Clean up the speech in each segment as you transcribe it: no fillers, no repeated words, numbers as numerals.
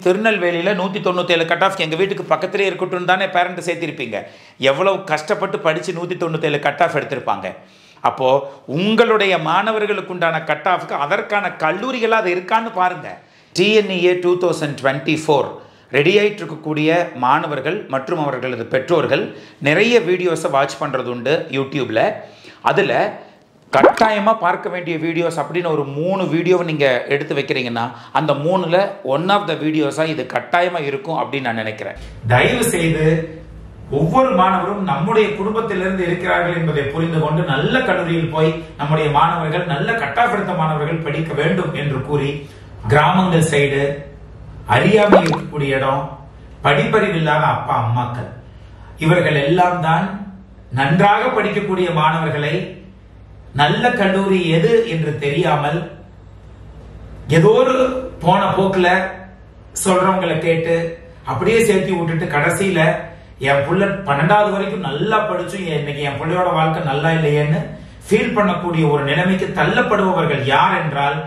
திருநெல்வேலியில் 197 cut off எங்கள் வீட்டுக்கு பக்கத்திலே இருக்கட்டும் தானே பேரண்ட் சேர்த்திருப்பீங்க. எவ்வளவு கஷ்டப்பட்டு படித்து 197 கட் ஆஃப் எடுத்திருப்பாங்க. அப்போது உங்களுடைய மாணவர்களுக்கு உண்டான கட் ஆஃப்க்கு அதற்கான கல்லூரிகளாக அது இருக்கான்னு பாருங்கள். TNEA 2024 ரெடி ஆகிட்டு இருக்கக்கூடிய மாணவர்கள் மற்றும் அவர்களது பெற்றோர்கள் நிறைய வீடியோஸை வாட்ச் பண்ணுறது உண்டு யூடியூப்பில். அதில் கட்டாயமாக பார்க்க வேண்டிய வீடியோஸ் அப்படின்னு ஒரு 3 வீடியோவை நீங்கள் எடுத்து வைக்கிறீங்கன்னா அந்த 3ல் ஒன் ஆஃப் த வீடியோஸாக இது கட்டாயமாக இருக்கும் அப்படின்னு நான் நினைக்கிறேன். தயவு செய்து ஒவ்வொரு மாணவரும் நம்முடைய குடும்பத்திலிருந்து இருக்கிறார்கள் என்பதை புரிந்து கொண்டு நல்ல கல்லூரியில் போய் நம்முடைய மாணவர்கள் நல்ல கட்டாஃப் எடுத்த மாணவர்கள் படிக்க வேண்டும் என்று கூறி, கிராமங்கள் சைடு அறியாமல் இருக்கக்கூடிய இடம், படிப்பறிவு இல்லாத அப்பா அம்மாக்கள், இவர்கள் எல்லாம் தான் நன்றாக படிக்கக்கூடிய மாணவர்களை நல்ல கல்லூரி எது என்று தெரியாமல் ஏதோ ஒரு போன போக்குல சொல்றவங்களை கேட்டு அப்படியே சேர்த்து விட்டுட்டு கடைசியில என் புள்ள 12வது வரைக்கும் நல்லா படிச்சு இன்னைக்கு என் பிள்ளையோட வாழ்க்கை நல்லா இல்லையேன்னு ஃபீல் பண்ணக்கூடிய ஒரு நிலைமைக்கு தள்ளப்படுபவர்கள் யார் என்றால்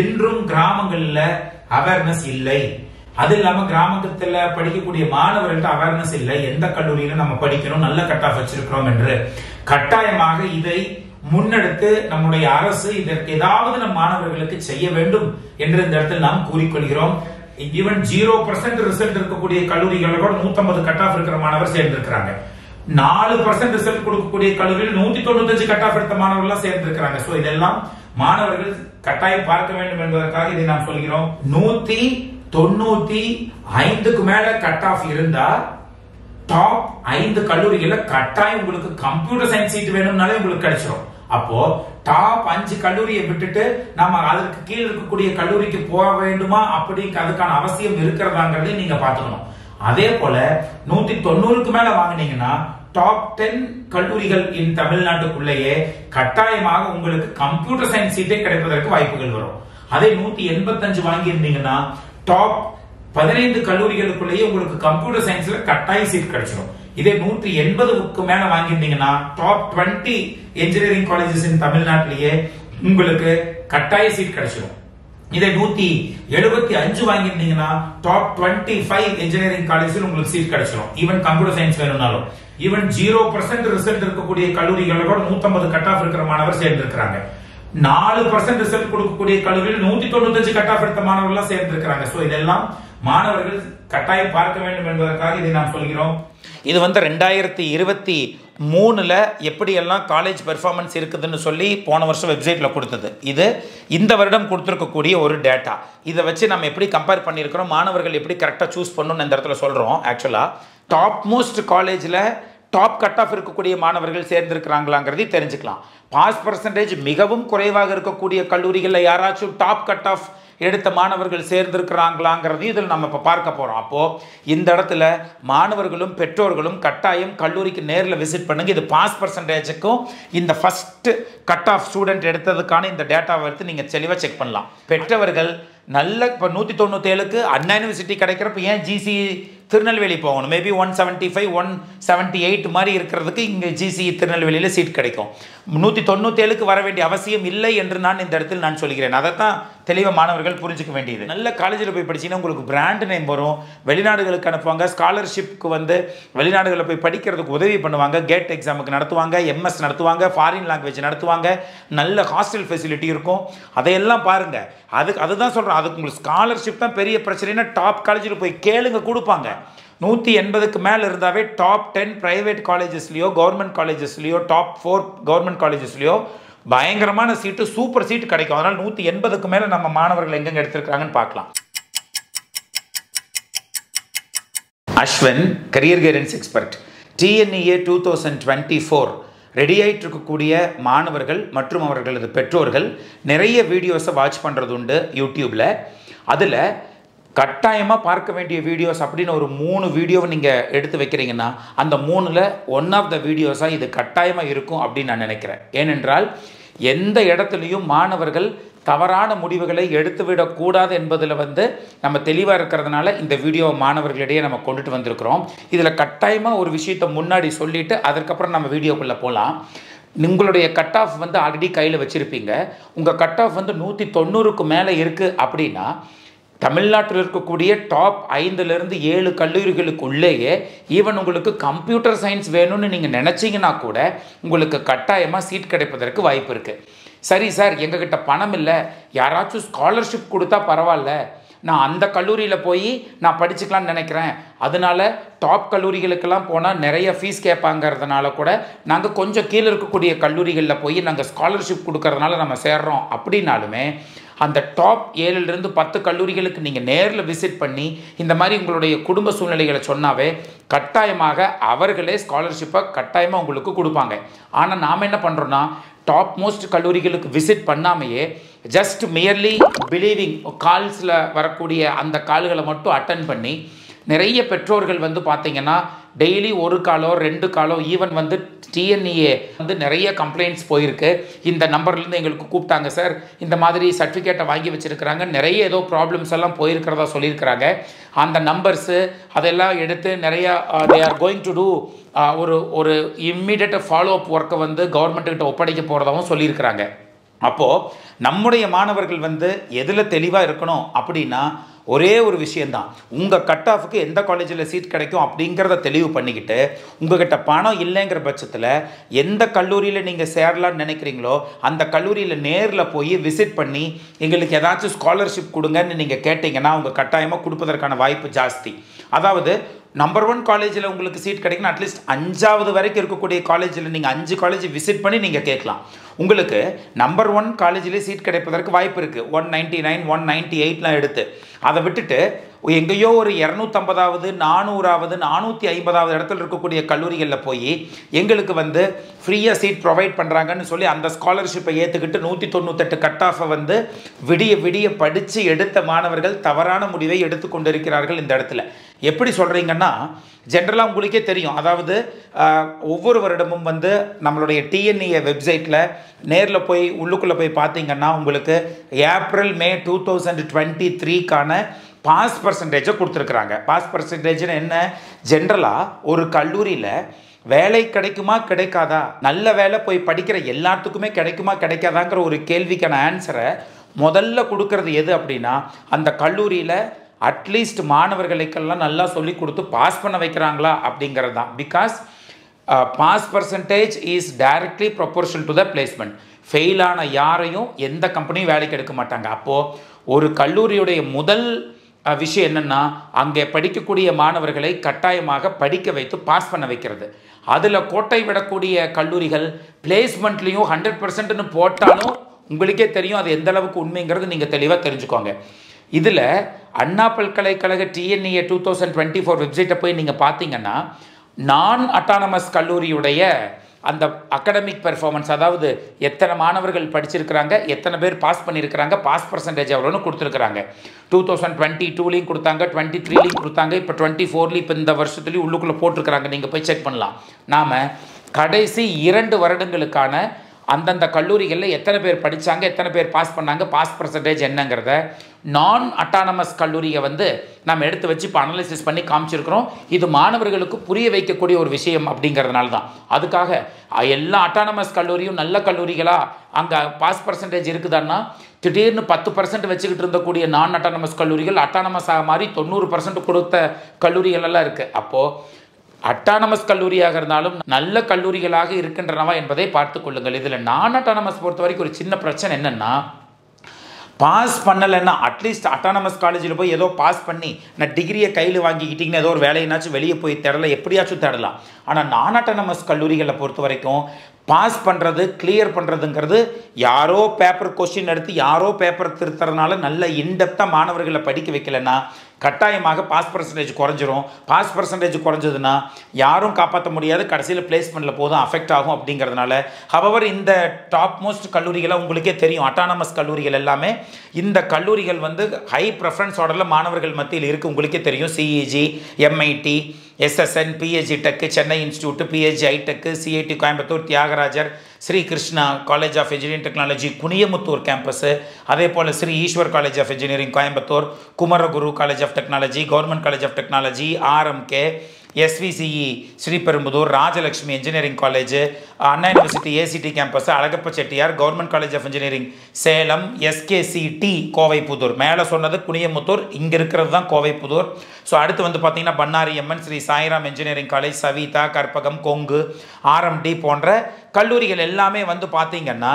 இன்றும் கிராமங்கள்ல அவேர்னஸ் இல்லை. அது இல்லாம கிராமத்துல படிக்கக்கூடிய மாணவர்கள்ட்ட அவேர்னஸ் இல்லை. எந்த கல்லூரியில நம்ம படிக்கணும், நல்ல கட் ஆஃப் வச்சிருக்கிறோம் என்று கட்டாயமாக இதை முன்னெடுத்து நம்முடைய அரசு இதற்கு ஏதாவது நம் மாணவர்களுக்கு செய்ய வேண்டும் என்று இந்த இடத்தில் நாம் கூறிக்கொள்கிறோம். ஈவன் 0% ரிசல்ட் இருக்கக்கூடிய கல்லூரிகளோட 150 கட் ஆஃப் இருக்கிற மாணவர் சேர்ந்திருக்கிறாங்க. 4% ரிசல்ட் கொடுக்கக்கூடிய கல்லூரியில் 195 கட் ஆஃப் எடுத்த மாணவர்கள் சேர்ந்திருக்கிறாங்க. சோ இதெல்லாம் மாணவர்கள் கட்டாயம் பார்க்க வேண்டும் என்பதற்காக இதை நாம் சொல்கிறோம். 195க்கு மேல கட் ஆஃப் இருந்தா டாப் 5 கல்லூரிகள்ல கட்டாயம் உங்களுக்கு கம்ப்யூட்டர் சயின்ஸ் சீட் வேணும்னாலே உங்களுக்கு கிடைச்சிடும். அப்போ டாப் 5 கல்லூரியை விட்டுட்டு நம்ம அதற்கு கீழே இருக்கக்கூடிய கல்லூரிக்கு போக வேண்டுமா அப்படி அதுக்கான அவசியம் இருக்கிறதாங்கிறதை நீங்க பாத்துக்கணும். அதே போல 190க்கு மேல வாங்கினீங்கன்னா டாப் 10 கல்லூரிகள் இன் தமிழ்நாட்டுக்குள்ளேயே கட்டாயமாக உங்களுக்கு கம்ப்யூட்டர் சயின்ஸ் சீட்டே கிடைப்பதற்கு வாய்ப்புகள் வரும். அதே 185 வாங்கி இருந்தீங்கன்னா டாப் 15 கல்லூரிகளுக்குள்ளேயே உங்களுக்கு கம்ப்யூட்டர் சயின்ஸ்ல கட்டாய சீட் கிடைச்சிடும். இதே 180க்கு மேல வாங்கியிருந்தீங்கன்னா டாப் 20 இன்ஜினியரிங் காலேஜஸ் இன் தமிழ்நாட்டிலேயே உங்களுக்கு கட்டாய சீட் கிடைச்சிடும். இதே 175 வாங்கியிருந்தீங்கன்னா டாப் 25 இன்ஜினியரிங் காலேஜில் உங்களுக்கு சீட் கிடைச்சிடும். ஈவன் கம்ப்யூட்டர் சயின்ஸ் வேணும்னாலும் ஈவன் 0% ரிசல்ட் இருக்கக்கூடிய கல்லூரிகளோட 150 கட் ஆஃப் இருக்கிற மாணவர் சேர்ந்திருக்கிறாங்க. 4% ரிசல்ட் கொடுக்கக்கூடிய கல்லூரியில் 195 கட் ஆஃப் எடுத்த மாணவர்கள் சேர்ந்திருக்கிறாங்க. சோ இதெல்லாம் மாணவர்கள் கட்டாயம் பார்க்க வேண்டும் என்பதற்காக இதை நாம் சொல்கிறோம். இது 2023ல் எப்படியெல்லாம் காலேஜ் பெர்ஃபார்மன்ஸ் இருக்குதுன்னு சொல்லி போன வருஷம் வெப்சைட்டில் கொடுத்தது. இது இந்த வருடம் கொடுத்துருக்கக்கூடிய ஒரு டேட்டா. இதை வச்சு நம்ம எப்படி கம்பேர் பண்ணியிருக்கிறோம், மாணவர்கள் எப்படி கரெக்டாக சூஸ் பண்ணணும்னு இந்த இடத்துல சொல்கிறோம். ஆக்சுவலாக டாப் மோஸ்ட் காலேஜில் டாப் கட் ஆஃப் இருக்கக்கூடிய மாணவர்கள் சேர்ந்திருக்கிறாங்களாங்கிறதை தெரிஞ்சுக்கலாம். பாஸ் பர்சன்டேஜ் மிகவும் குறைவாக இருக்கக்கூடிய கல்லூரிகளில் யாராச்சும் டாப் கட் ஆஃப் எடுத்த மாணவர்கள் சேர்ந்திருக்கிறாங்களாங்கிறதையும் இதில் நம்ம இப்போ பார்க்க போகிறோம். அப்போது இந்த இடத்துல மாணவர்களும் பெற்றோர்களும் கட்டாயம் கல்லூரிக்கு நேரில் விசிட் பண்ணுங்கள். இது பாஸ் பர்சன்டேஜுக்கும் இந்த ஃபஸ்ட்டு கட் ஆஃப் ஸ்டூடெண்ட் எடுத்ததுக்கான இந்த டேட்டாவை எடுத்து நீங்கள் தெளிவாக செக் பண்ணலாம். பெற்றவர்கள் நல்ல இப்போ 197க்கு அண்ணா யூனிவர்சிட்டி கிடைக்கிறப்ப ஏன் GC திருநெல்வேலி போகணும்? மேபி 175 178 மாதிரி இருக்கிறதுக்கு இங்கே GC திருநெல்வேலியில் சீட் கிடைக்கும். 197க்கு வர வேண்டிய அவசியம் இல்லை என்று நான் இந்த இடத்தில் நான் சொல்கிறேன். அதைத்தான் தெளிவாக மாணவர்கள் புரிஞ்சுக்க வேண்டியது. நல்ல காலேஜில் போய் படிச்சீங்கன்னா உங்களுக்கு பிராண்ட் நேம் வரும், வெளிநாடுகளுக்கு அனுப்புவாங்க, ஸ்காலர்ஷிப்க்கு வெளிநாடுகளில் போய் படிக்கிறதுக்கு உதவி பண்ணுவாங்க, கேட் எக்ஸாமுக்கு நடத்துவாங்க, MS நடத்துவாங்க, ஃபாரின் லாங்குவேஜ் நடத்துவாங்க, நல்ல ஹாஸ்டல் ஃபெசிலிட்டி இருக்கும். அதையெல்லாம் பாருங்கள். அதுதான் சொல்கிறேன். அதுக்கு உங்களுக்கு ஸ்காலர்ஷிப் தான் பெரிய பிரச்சனைனா டாப் காலேஜில் போய் கேளுங்க, கொடுப்பாங்க. 180க்கு மேலே இருந்தாவே டாப் 10 பிரைவேட் காலேஜஸ்லையோ கவர்மெண்ட் காலேஜஸ்லையோ டாப் 4 கவர்மெண்ட் காலேஜஸ்லையோ பயங்கரமான சீட்டு, சூப்பர் சீட்டு கிடைக்கும். அதனால் 180க்கு மேலே நம்ம மாணவர்கள் எங்கெங்க எடுத்திருக்காங்கன்னு பார்க்கலாம். Ashwin career guidance expert TNEA 2024 ready ஆகிட்டு இருக்கக்கூடிய மாணவர்கள் மற்றும் அவர்களது பெற்றோர்கள் நிறைய வீடியோஸை வாட்ச் பண்ணுறது உண்டு யூடியூப்பில். அதில் கட்டாயமாக பார்க்க வேண்டிய வீடியோஸ் அப்படின்னு ஒரு 3 வீடியோவை நீங்கள் எடுத்து வைக்கிறீங்கன்னா அந்த 3ல் ஒன் ஆஃப் த வீடியோஸாக இது கட்டாயமாக இருக்கும் அப்படின்னு நான் நினைக்கிறேன். ஏனென்றால் எந்த இடத்துலையும் மாணவர்கள் தவறான முடிவுகளை எடுத்துவிடக்கூடாது என்பதில் நம்ம தெளிவாக இருக்கிறதுனால இந்த வீடியோ மாணவர்களிடையே நம்ம கொண்டுட்டு வந்திருக்கிறோம். இதில் கட்டாயமாக ஒரு விஷயத்தை முன்னாடி சொல்லிவிட்டு அதற்கப்புறம் நம்ம வீடியோக்குள்ளே போகலாம். உங்களுடைய கட் ஆஃப் ஆல்ரெடி கையில் வச்சுருப்பீங்க. உங்கள் கட் ஆஃப் 190க்கு மேலே இருக்குது அப்படின்னா தமிழ்நாட்டில் இருக்கக்கூடிய டாப் 5லேருந்து 7 கல்லூரிகளுக்குள்ளேயே ஈவன் உங்களுக்கு கம்ப்யூட்டர் சயின்ஸ் வேணும்னு நீங்கள் நினச்சிங்கன்னா கூட உங்களுக்கு கட்டாயமாக சீட் கிடைப்பதற்கு வாய்ப்பு இருக்குது. சரி சார், எங்ககிட்ட பணம் இல்லை, யாராச்சும் ஸ்காலர்ஷிப் கொடுத்தா பரவாயில்ல, நான் அந்த கல்லூரியில் போய் நான் படிச்சுக்கலான்னு நினைக்கிறேன், அதனால டாப் கல்லூரிகளுக்கெல்லாம் போனால் நிறைய ஃபீஸ் கேட்பாங்கிறதுனால கூட நாங்கள் கொஞ்சம் கீழே இருக்கக்கூடிய கல்லூரிகளில் போய் நாங்கள் ஸ்காலர்ஷிப் கொடுக்கறதுனால நம்ம சேர்றோம் அப்படின்னாலுமே அந்த டாப் 7லேருந்து 10 கல்லூரிகளுக்கு நீங்கள் நேரில் விசிட் பண்ணி இந்த மாதிரி உங்களுடைய குடும்ப சூழ்நிலைகளை சொன்னாவே கட்டாயமாக அவர்களே ஸ்காலர்ஷிப்பை கட்டாயமாக உங்களுக்கு கொடுப்பாங்க. ஆனால் நாம் என்ன பண்ணுறோன்னா டாப் மோஸ்ட் கல்லூரிகளுக்கு விசிட் பண்ணாமையே ஜஸ்ட் மியர்லி பிலீவிங் கால்ஸில் வரக்கூடிய அந்த கால்களை மட்டும் அட்டன் பண்ணி நிறைய பெற்றோர்கள் வந்து பார்த்தீங்கன்னா டெய்லி 1 காலோ 2 காலோ ஈவன் வந்து டிஎன்இஏ வந்து நிறைய கம்ப்ளைண்ட்ஸ் போயிருக்கு. இந்த நம்பர்லேருந்து எங்களுக்கு கூப்பிட்டாங்க சார், இந்த மாதிரி சர்டிஃபிகேட்டை வாங்கி வச்சுருக்கிறாங்க, நிறைய ஏதோ ப்ராப்ளம்ஸ் எல்லாம் போயிருக்கிறதா சொல்லியிருக்கிறாங்க. அந்த நம்பர்ஸு அதெல்லாம் எடுத்து நிறையா they are going to do ஒரு இம்மிடியட் ஃபாலோ அப் ஒர்க்கை வந்து கவர்மெண்ட்டுக்கிட்ட ஒப்படைக்க போகிறதாகவும் சொல்லியிருக்கிறாங்க. அப்போது நம்முடைய மாணவர்கள் வந்து எதில் தெளிவாக இருக்கணும் அப்படின்னா ஒரே ஒரு விஷயந்தான், உங்கள் கட் ஆஃபுக்கு எந்த காலேஜில் சீட் கிடைக்கும் அப்படிங்கிறத தெளிவு பண்ணிக்கிட்டு உங்கள்கிட்ட பணம் இல்லைங்கிற பட்சத்தில் எந்த கல்லூரியில் நீங்கள் சேரலான்னு நினைக்கிறீங்களோ அந்த கல்லூரியில் நேரில் போய் விசிட் பண்ணி எங்களுக்கு ஏதாச்சும் ஸ்காலர்ஷிப் கொடுங்கன்னு நீங்கள் கேட்டிங்கன்னா அவங்க கட்டாயமாக கொடுப்பதற்கான வாய்ப்பு ஜாஸ்தி. அதாவது நம்பர் 1 காலேஜில் உங்களுக்கு சீட் கிடைக்குன்னா அட்லீஸ்ட் 5வது வரைக்கும் இருக்கக்கூடிய காலேஜில் நீங்கள் 5 காலேஜ் விசிட் பண்ணி நீங்கள் கேட்கலாம். உங்களுக்கு நம்பர் 1 காலேஜிலே சீட் கிடைப்பதற்கு வாய்ப்பு இருக்குது. 199 198லாம் எடுத்து அதை விட்டுட்டு எங்கேயோ ஒரு 250வது 400வது 450வது இடத்துல இருக்கக்கூடிய கல்லூரிகளில் போய் எங்களுக்கு வந்து ஃப்ரீயாக சீட் ப்ரொவைட் பண்ணுறாங்கன்னு சொல்லி அந்த ஸ்காலர்ஷிப்பை ஏற்றுக்கிட்டு 198 கட் ஆஃபை வந்து விடிய விடிய படித்து எடுத்த மாணவர்கள் தவறான முடிவை எடுத்துக்கொண்டு இருக்கிறார்கள். இந்த இடத்துல எப்படி சொல்கிறீங்கன்னா ஜென்ரலாக உங்களுக்கே தெரியும், அதாவது ஒவ்வொரு வருடமும் வந்து நம்மளுடைய டிஎன்இஏ வெப்சைட்டில் நேரில் போய் உள்ளுக்குள்ளே போய் பார்த்தீங்கன்னா உங்களுக்கு ஏப்ரல் மே 2023க்கான பாஸ் பர்சன்டேஜை கொடுத்துருக்குறாங்க. பாஸ் பர்சன்டேஜ்னு என்ன, ஜென்ரலாக ஒரு கல்லூரியில் வேலை கிடைக்குமா கிடைக்காதா, நல்ல வேலை போய் படிக்கிற எல்லாத்துக்குமே கிடைக்குமா கிடைக்காதாங்கிற ஒரு கேள்விக்கான ஆன்சரை முதல்ல கொடுக்கறது எது அப்படின்னா அந்த கல்லூரியில் அட்லீஸ்ட் மாணவர்களுக்கெல்லாம் நல்லா சொல்லி கொடுத்து பாஸ் பண்ண வைக்கிறாங்களா அப்படிங்கிறது தான். Because pass percentage is directly proportional to the placement. ஃபெயிலான யாரையும் எந்த கம்பெனியும் வேலைக்கு எடுக்க மாட்டாங்க. அப்போது ஒரு கல்லூரியுடைய முதல் விஷயம் என்னென்னா அங்கே படிக்கக்கூடிய மாணவர்களை கட்டாயமாக படிக்க வைத்து பாஸ் பண்ண வைக்கிறது. அதில் கோட்டை விடக்கூடிய கல்லூரிகள் பிளேஸ்மெண்ட்லேயும் 100%ன்னு போட்டாலும் உங்களுக்கே தெரியும் அது எந்த அளவுக்கு உண்மைங்கிறது நீங்கள் தெளிவாக தெரிஞ்சுக்கோங்க. இதில் அண்ணா பல்கலைக்கழக டிஎன்இஏ 2024 வெப்சைட்டை போய் நீங்கள் பார்த்தீங்கன்னா நான் அட்டானமஸ் கல்லூரியுடைய அந்த அகடமிக் பெர்ஃபார்மன்ஸ், அதாவது எத்தனை மாணவர்கள் படிச்சிருக்கிறாங்க, எத்தனை பேர் பாஸ் பண்ணியிருக்கிறாங்க, பாஸ் பர்சன்டேஜ் எவ்வளோன்னு கொடுத்துருக்குறாங்க. 2022லையும் கொடுத்தாங்க, 23லையும் கொடுத்தாங்க, இப்போ 24லையும் இப்போ இந்த வருஷத்துலேயும் உள்ளுக்குள்ளே போட்டிருக்கிறாங்க. நீங்கள் போய் செக் பண்ணலாம். நாம் கடைசி 2 வருடங்களுக்கான அந்தந்த கல்லூரிகளில் எத்தனை பேர் படித்தாங்க, எத்தனை பேர் பாஸ் பண்ணாங்க, பாஸ் பர்சன்டேஜ் என்னங்கிறத நான் அட்டானமஸ் கல்லூரியை வந்து நம்ம எடுத்து வச்சு இப்போ அனலைசிஸ் பண்ணி காமிச்சிருக்கிறோம். இது மாணவர்களுக்கு புரிய வைக்கக்கூடிய ஒரு விஷயம் அப்படிங்கிறதுனால தான். அதுக்காக எல்லா அட்டானமஸ் கல்லூரியும் நல்ல கல்லூரிகளாக அங்கே பாஸ் பர்சன்டேஜ் இருக்குதான்னா திடீர்னு 10% வச்சுக்கிட்டு இருந்தக்கூடிய நான் அட்டானமஸ் கல்லூரிகள் அட்டானமஸாக மாதிரி 90% கொடுத்த கல்லூரிகள் எல்லாம் இருக்குது. அப்போது அட்டானமஸ் கல்லூரியாக இருந்தாலும் நல்ல கல்லூரிகளாக இருக்கின்றனவா என்பதை பார்த்து கொள்ளுங்கள். இதில் நான் அட்டானமஸ் பொறுத்த வரைக்கும் ஒரு சின்ன பிரச்சனை என்னென்னா பாஸ் பண்ணலைன்னா அட்லீஸ்ட் அட்டானமஸ் காலேஜில் போய் ஏதோ பாஸ் பண்ணி நான் டிகிரியை கையில் வாங்கிக்கிட்டிங்கன்னா ஏதோ ஒரு வேலையினாச்சும் வெளியே போய் தேடலாம், எப்படியாச்சும் தேடலாம். ஆனால் நான் அட்டானமஸ் கல்லூரிகளை பொறுத்த வரைக்கும் பாஸ் பண்ணுறது கிளியர் பண்ணுறதுங்கிறது யாரோ பேப்பர் கொஸ்டின் எடுத்து யாரோ பேப்பர் திருத்துறதுனால நல்ல இன்டெப்த்தாக மாணவர்களை படிக்க வைக்கலைன்னா கட்டாயமாக பாஸ் பர்சன்டேஜ் குறைஞ்சிரும். பாஸ் பர்சன்டேஜ் குறைஞ்சதுன்னா யாரும் காப்பாற்ற முடியாது, கடைசியில் பிளேஸ்மெண்ட்டில் போதும் அஃபெக்ட் ஆகும் அப்படிங்கிறதுனால. ஹவவர் இந்த டாப் மோஸ்ட் கல்லூரிகளை உங்களுக்கே தெரியும், அட்டானமஸ் கல்லூரிகள் எல்லாமே இந்த கல்லூரிகள் வந்து ஹை ப்ரெஃபரன்ஸ் ஆர்டரில் மாணவர்கள் மத்தியில் இருக்குது. உங்களுக்கே தெரியும் CEG, MIT, SSN, PSG Tech, Chennai institute, PSG iTech, CIT Coimbatore, Thiagarajar, Sri Krishna college of engineering technology Kuniamuthur campus, அதே போல் Sri Eshwar college of engineering Coimbatore, Kumaraguru college of technology, government college of technology, RMK, SVCE Sriperumbudur, Rajalakshmi engineering college, Anna university ACT campus, Alagappa Chettiar, government college of engineering Salem, SKCT Kovaipudur. மேலே சொன்னது குனியமுத்தூர், இங்கே இருக்கிறது தான் Kovaipudur. So அடுத்து வந்து பார்த்தீங்கன்னா Bannari Amman, Sri Sairam engineering college, Saveetha, Karpagam, Kongu, RMD போன்ற கல்லூரிகள் எல்லாமே வந்து பார்த்தீங்கன்னா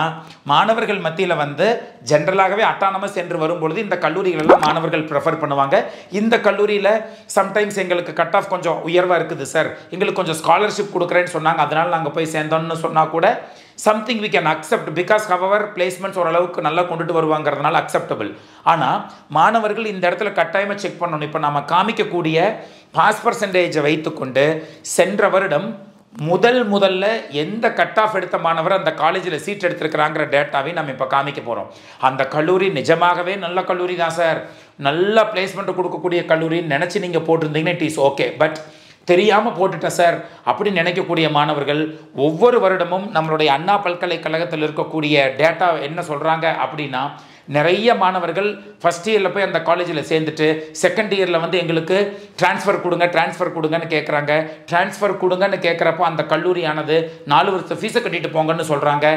மாணவர்கள் மத்தியில் வந்து ஜென்ரலாகவே அட்டானமஸ் என்று வரும்பொழுது இந்த கல்லூரிகள் எல்லாம் மாணவர்கள் ப்ரிஃபர் பண்ணுவாங்க. இந்த கல்லூரியில் சம்டைம்ஸ் எங்களுக்கு கட் ஆஃப் கொஞ்சம் உயர்வாக இருக்குது சார், எங்களுக்கு கொஞ்சம் ஸ்காலர்ஷிப் கொடுக்குறேன்னு சொன்னாங்க, அதனால் நாங்கள் போய் சேர்ந்தோம்னு சொன்னால் கூட something we can accept because however placements ஓரளவுக்கு நல்லா கொண்டுட்டு வருவாங்கிறதுனால அக்செப்டபிள். ஆனால் மாணவர்கள் இந்த இடத்துல கட்டாயமாக செக் பண்ணணும். இப்போ நம்ம காமிக்கக்கூடிய பாஸ் பர்சன்டேஜை வைத்துக்கொண்டு சென்ற வருடம் முதல்ல எந்த கட் ஆஃப் எடுத்த மாணவர் அந்த காலேஜில் சீட் எடுத்திருக்கிறாங்கிற டேட்டாவை நம்ம இப்போ காமிக்க போகிறோம். அந்த கல்லூரி நிஜமாகவே நல்ல கல்லூரி தான் சார், நல்ல பிளேஸ்மெண்ட் கொடுக்கக்கூடிய கல்லூரின்னு நினச்சி நீங்கள் போட்டிருந்தீங்கன்னா இட் இஸ் ஓகே. பட் தெரியாமல் போட்டுட்டேன் சார் அப்படி நினைக்கக்கூடிய மாணவர்கள் ஒவ்வொரு வருடமும் நம்மளுடைய அண்ணா பல்கலைக்கழகத்தில் இருக்கக்கூடிய டேட்டா என்ன சொல்கிறாங்க அப்படின்னா, நிறைய மாணவர்கள் ஃபஸ்ட் இயரில் போய் அந்த காலேஜில் சேர்ந்துட்டு செகண்ட் இயரில் வந்து எங்களுக்கு ட்ரான்ஸ்ஃபர் கொடுங்கன்னு கேட்குறாங்க. ட்ரான்ஸ்ஃபர் கொடுங்கன்னு கேட்குறப்போ அந்த கல்லூரியானது 4 வருஷம் ஃபீஸை கட்டிட்டு போங்கன்னு சொல்கிறாங்க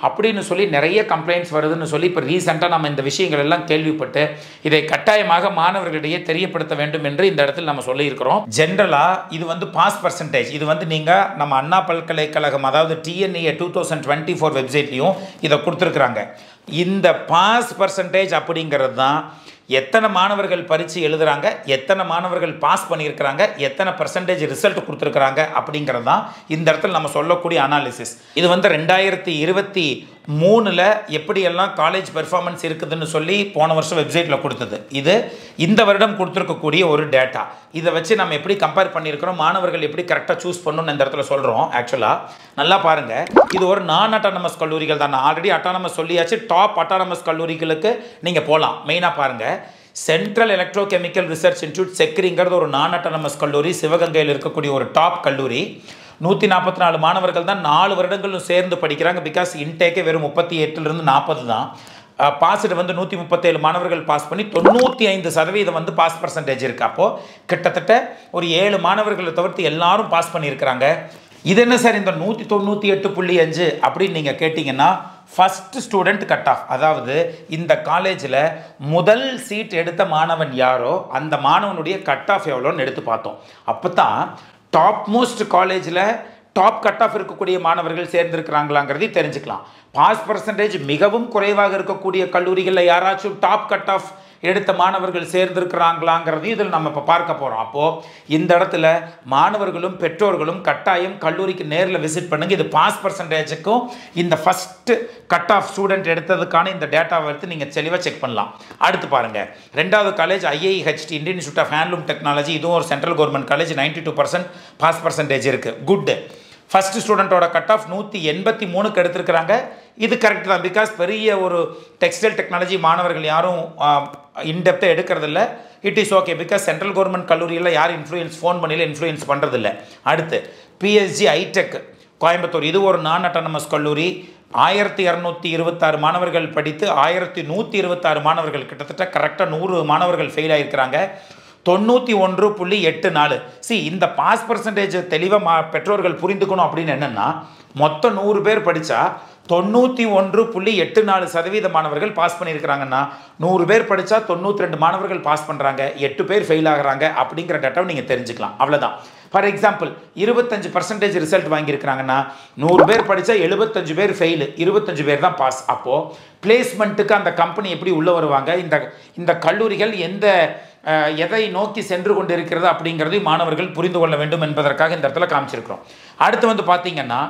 அப்படின்னு சொல்லி நிறைய கம்ப்ளைண்ட்ஸ் வருதுன்னு சொல்லி இப்போ ரீசெண்டாக நம்ம இந்த விஷயங்கள் எல்லாம் கேள்விப்பட்டு இதை கட்டாயமாக மாணவர்களிடையே தெரியப்படுத்த வேண்டும் என்று இந்த இடத்தில் நம்ம சொல்லியிருக்கிறோம். ஜென்ரலாக இது வந்து பாஸ் பர்சன்டேஜ், இது வந்து நீங்கள் நம்ம அண்ணா பல்கலைக்கழகம் அதாவது TNEA 2024 வெப்சைட்லையும் இதை கொடுத்துருக்குறாங்க. இந்த பாஸ் பர்சன்டேஜ் அப்படிங்கிறது தான் எத்தனை மாணவர்கள் பரீட்சை எழுதுறாங்க, எத்தனை மாணவர்கள் பாஸ் பண்ணியிருக்கிறாங்க, எத்தனை பர்சன்டேஜ் ரிசல்ட் கொடுத்துருக்குறாங்க அப்படிங்கிறது தான் இந்த இடத்துல நம்ம சொல்லக்கூடிய அனாலிசிஸ். இது வந்து 2023 எப்படியெல்லாம் காலேஜ் பெர்ஃபார்மன்ஸ் இருக்குதுன்னு சொல்லி போன வருஷம் வெப்சைட்டில் கொடுத்தது. இது இந்த வருடம் கொடுத்துருக்கக்கூடிய ஒரு டேட்டா. இதை வச்சு நம்ம எப்படி கம்பேர் பண்ணியிருக்கிறோம், மாணவர்கள் எப்படி கரெக்டாக சூஸ் பண்ணணும்னு இந்த இடத்துல சொல்கிறோம். ஆக்சுவலாக நல்லா பாருங்கள், இது ஒரு நான் அட்டானமஸ் கல்லூரிகள் தான். நான் ஆல்ரெடி அட்டானமஸ் சொல்லியாச்சு. டாப் அட்டானமஸ் கல்லூரிகளுக்கு நீங்கள் போகலாம். மெயினாக பாருங்கள், சென்ட்ரல் எலக்ட்ரோகெமிக்கல் ரிசர்ச் இன்ஸ்டியூட் செக்ரிங்கிறது ஒரு நான் அட்டானமஸ் கல்லூரி, சிவகங்கையில் இருக்கக்கூடிய ஒரு டாப் கல்லூரி. 144 மாணவர்கள் தான் 4 வருடங்களும் சேர்ந்து படிக்கிறாங்க. பிகாஸ் இன்டேக்கே வெறும் 38லிருந்து 40 தான். பாஸ்டு வந்து 137 மாணவர்கள் பாஸ் பண்ணி 95% வந்து பாஸ் பர்சன்டேஜ் இருக்குது. அப்போது கிட்டத்தட்ட ஒரு 7 மாணவர்களை தவிர்த்து எல்லாரும் பாஸ் பண்ணியிருக்கிறாங்க. இது என்ன சார் இந்த 198.5 அப்படின்னு நீங்கள் கேட்டிங்கன்னா, ஃபஸ்ட் ஸ்டூடெண்ட் கட் ஆஃப், அதாவது இந்த காலேஜில் முதல் சீட் எடுத்த மாணவன் யாரோ அந்த மாணவனுடைய கட் ஆஃப் எவ்வளோன்னு எடுத்து பார்த்தோம். அப்போ தான் டாப் மோஸ்ட் காலேஜில் டாப் கட் ஆஃப் இருக்கக்கூடிய மாணவர்கள் சேர்ந்திருக்கிறாங்களாங்கிறதையும் தெரிஞ்சுக்கலாம். பாஸ் பர்சன்டேஜ் மிகவும் குறைவாக இருக்கக்கூடிய கல்லூரிகளில் யாராச்சும் டாப் கட் ஆஃப் எடுத்த மாணவர்கள் சேர்ந்திருக்கிறாங்களாங்கிறதையும் இதில் நம்ம இப்போ பார்க்க போகிறோம். அப்போது இந்த இடத்துல மாணவர்களும் பெற்றோர்களும் கட்டாயம் கல்லூரிக்கு நேரில் விசிட் பண்ணுங்க. இது பாஸ் பர்சன்டேஜுக்கும் இந்த ஃபஸ்ட்டு கட் ஆஃப் ஸ்டூடெண்ட் எடுத்ததுக்கான இந்த டேட்டாவை எடுத்து நீங்கள் தெளிவாக செக் பண்ணலாம். அடுத்து பாருங்கள், 2வது college IIHT Indian institute of handloom technology. இதுவும் ஒரு central government college. 92% pass percentage இருக்குது. குட். ஃபஸ்ட் ஸ்டூடெண்ட்டோட கட் ஆஃப் 183க்கு எடுத்திருக்கிறாங்க. இது கரெக்ட் தான். பிகாஸ் பெரிய ஒரு டெக்ஸ்டைல் டெக்னாலஜி மாணவர்கள் யாரும் இன்டெப்த்தாக எடுக்கிறதில்ல. It is okay. Because central government கல்லூரியில் யாரும் ஃபோன் பண்ணியில் இன்ஃப்ளூயன்ஸ் பண்ணுறதில்ல. அடுத்து PSG ஐடெக் கோயம்புத்தூர். இது ஒரு நான் அட்டானமஸ் கல்லூரி. 1226 மாணவர்கள் படித்து 1126 மாணவர்கள், கிட்டத்தட்ட கரெக்டாக 100 மாணவர்கள் ஃபெயில் ஆகிருக்கிறாங்க. 91.84. இந்த பாஸ் பர்சன்டேஜ் தெளிவாக பெற்றோர்கள் புரிந்துக்கணும். அப்படின்னு என்னென்னா, மொத்தம் 100 பேர் படித்தா 91.84% மாணவர்கள் பாஸ் பண்ணியிருக்கிறாங்கன்னா, 100 பேர் படித்தா 92 மாணவர்கள் பாஸ் பண்ணுறாங்க, 8 பேர் ஃபெயில் ஆகிறாங்க அப்படிங்கிற டேட்டாவை நீங்கள் தெரிஞ்சுக்கலாம். அவ்வளோதான். ஃபார் எக்ஸாம்பிள் 25% ரிசல்ட் வாங்கியிருக்கிறாங்கன்னா 100 பேர் படித்தா 75 பேர் ஃபெயிலு, 25 பேர் தான் பாஸ். அப்போது பிளேஸ்மெண்ட்டுக்கு அந்த கம்பெனி எப்படி உள்ளே வருவாங்க, இந்த கல்லூரிகள் எதை நோக்கி சென்று கொண்டு இருக்கிறது அப்படிங்கிறதையும் மாணவர்கள் புரிந்து கொள்ள வேண்டும் என்பதற்காக இந்த இடத்துல காமிச்சிருக்கிறோம். அடுத்து வந்து பார்த்தீங்கன்னா,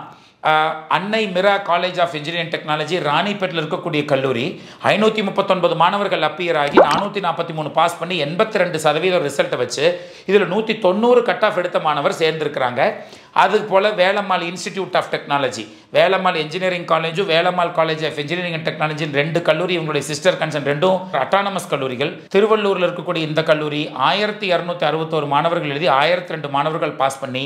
அன்னை மிரா காலேஜ் ஆஃப் இன்ஜினியரிங் டெக்னாலஜி ராணிப்பேட்டில் இருக்கக்கூடிய கல்லூரி. 539 மாணவர்கள் அப்பியர் ஆகி 443 பாஸ் பண்ணி 82% ரிசல்ட்டை வச்சு இதில் 190 கட் ஆஃப் எடுத்த மாணவர் சேர்ந்திருக்கிறாங்க. அதுபோல் Velammal institute of technology, Velammal engineering காலேஜும் Velammal college of engineering and technology 2 கல்லூரி, இவங்களுடைய சிஸ்டர் கன்சர்ன், 2 அட்டானமஸ் கல்லூரிகள். திருவள்ளூரில் இருக்கக்கூடிய இந்த கல்லூரி 1261 மாணவர்கள் எழுதி 1002 மாணவர்கள் பாஸ் பண்ணி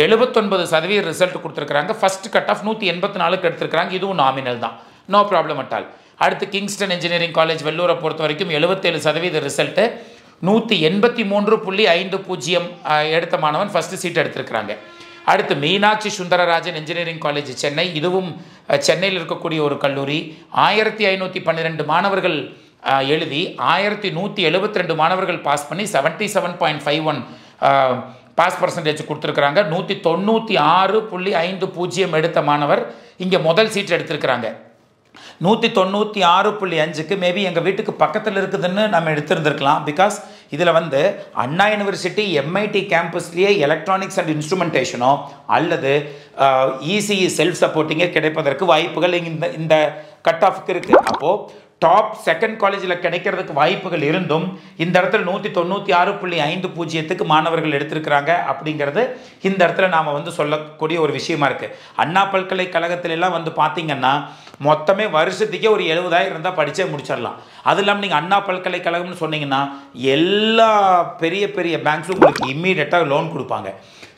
79% ரிசல்ட் கொடுத்துருக்காங்க. ஃபர்ஸ்ட் கட் ஆஃப் 184க்கு எடுத்திருக்காங்க. இதுவும் நாமினல் தான், நோ ப்ராப்ளம் அட் ஆல். அடுத்து கிங்ஸ்டன் இன்ஜினியரிங் காலேஜ் வெள்ளூரை பொறுத்த வரைக்கும் 77% ரிசல்ட்டு, 183.50 எடுத்த மாணவன் ஃபஸ்ட்டு சீட் எடுத்திருக்கிறாங்க. அடுத்து மீனாட்சி சுந்தரராஜன் இன்ஜினியரிங் காலேஜ் சென்னை, இதுவும் சென்னையில் இருக்கக்கூடிய ஒரு கல்லூரி. 1512 மாணவர்கள் எழுதி 1172 மாணவர்கள் பாஸ் பண்ணி 77.51 பாஸ் பர்சன்டேஜ் கொடுத்துருக்குறாங்க. 196.50 எடுத்த மாணவர் இங்கே முதல் சீட் எடுத்திருக்கிறாங்க. 196.5க்கு மேபி எங்கள் வீட்டுக்கு பக்கத்தில் இருக்குதுன்னு நம்ம எடுத்திருந்துருக்கலாம். பிகாஸ் இதில் வந்து அண்ணா யூனிவர்சிட்டி எம்ஐடி கேம்பஸ்லேயே எலக்ட்ரானிக்ஸ் அண்ட் இன்ஸ்ட்ருமெண்டேஷனோ அல்லது இசிஇ செல்ஃப் சப்போர்ட்டிங்கே கிடைப்பதற்கு வாய்ப்புகள் இந்த கட் ஆஃப்க்கு இருக்குது. அப்போது டாப் செகண்ட் காலேஜில் கிடைக்கிறதுக்கு வாய்ப்புகள் இருந்தும் இந்த இடத்துல 196.50க்கு மாணவர்கள் எடுத்திருக்கிறாங்க அப்படிங்கிறது இந்த இடத்துல நாம் வந்து சொல்லக்கூடிய ஒரு விஷயமா இருக்குது. அண்ணா பல்கலைக்கழகத்திலெல்லாம் வந்து பார்த்திங்கன்னா மொத்தமே வருஷத்துக்கே ஒரு 70,000 இருந்தால் படித்தே முடிச்சிடலாம். அது இல்லாமல் நீங்கள் அண்ணா பல்கலைக்கழகம்னு சொன்னீங்கன்னா எல்லா பெரிய பெரிய பேங்க்ஸும் உங்களுக்கு இம்மீடியட்டாக லோன் கொடுப்பாங்க.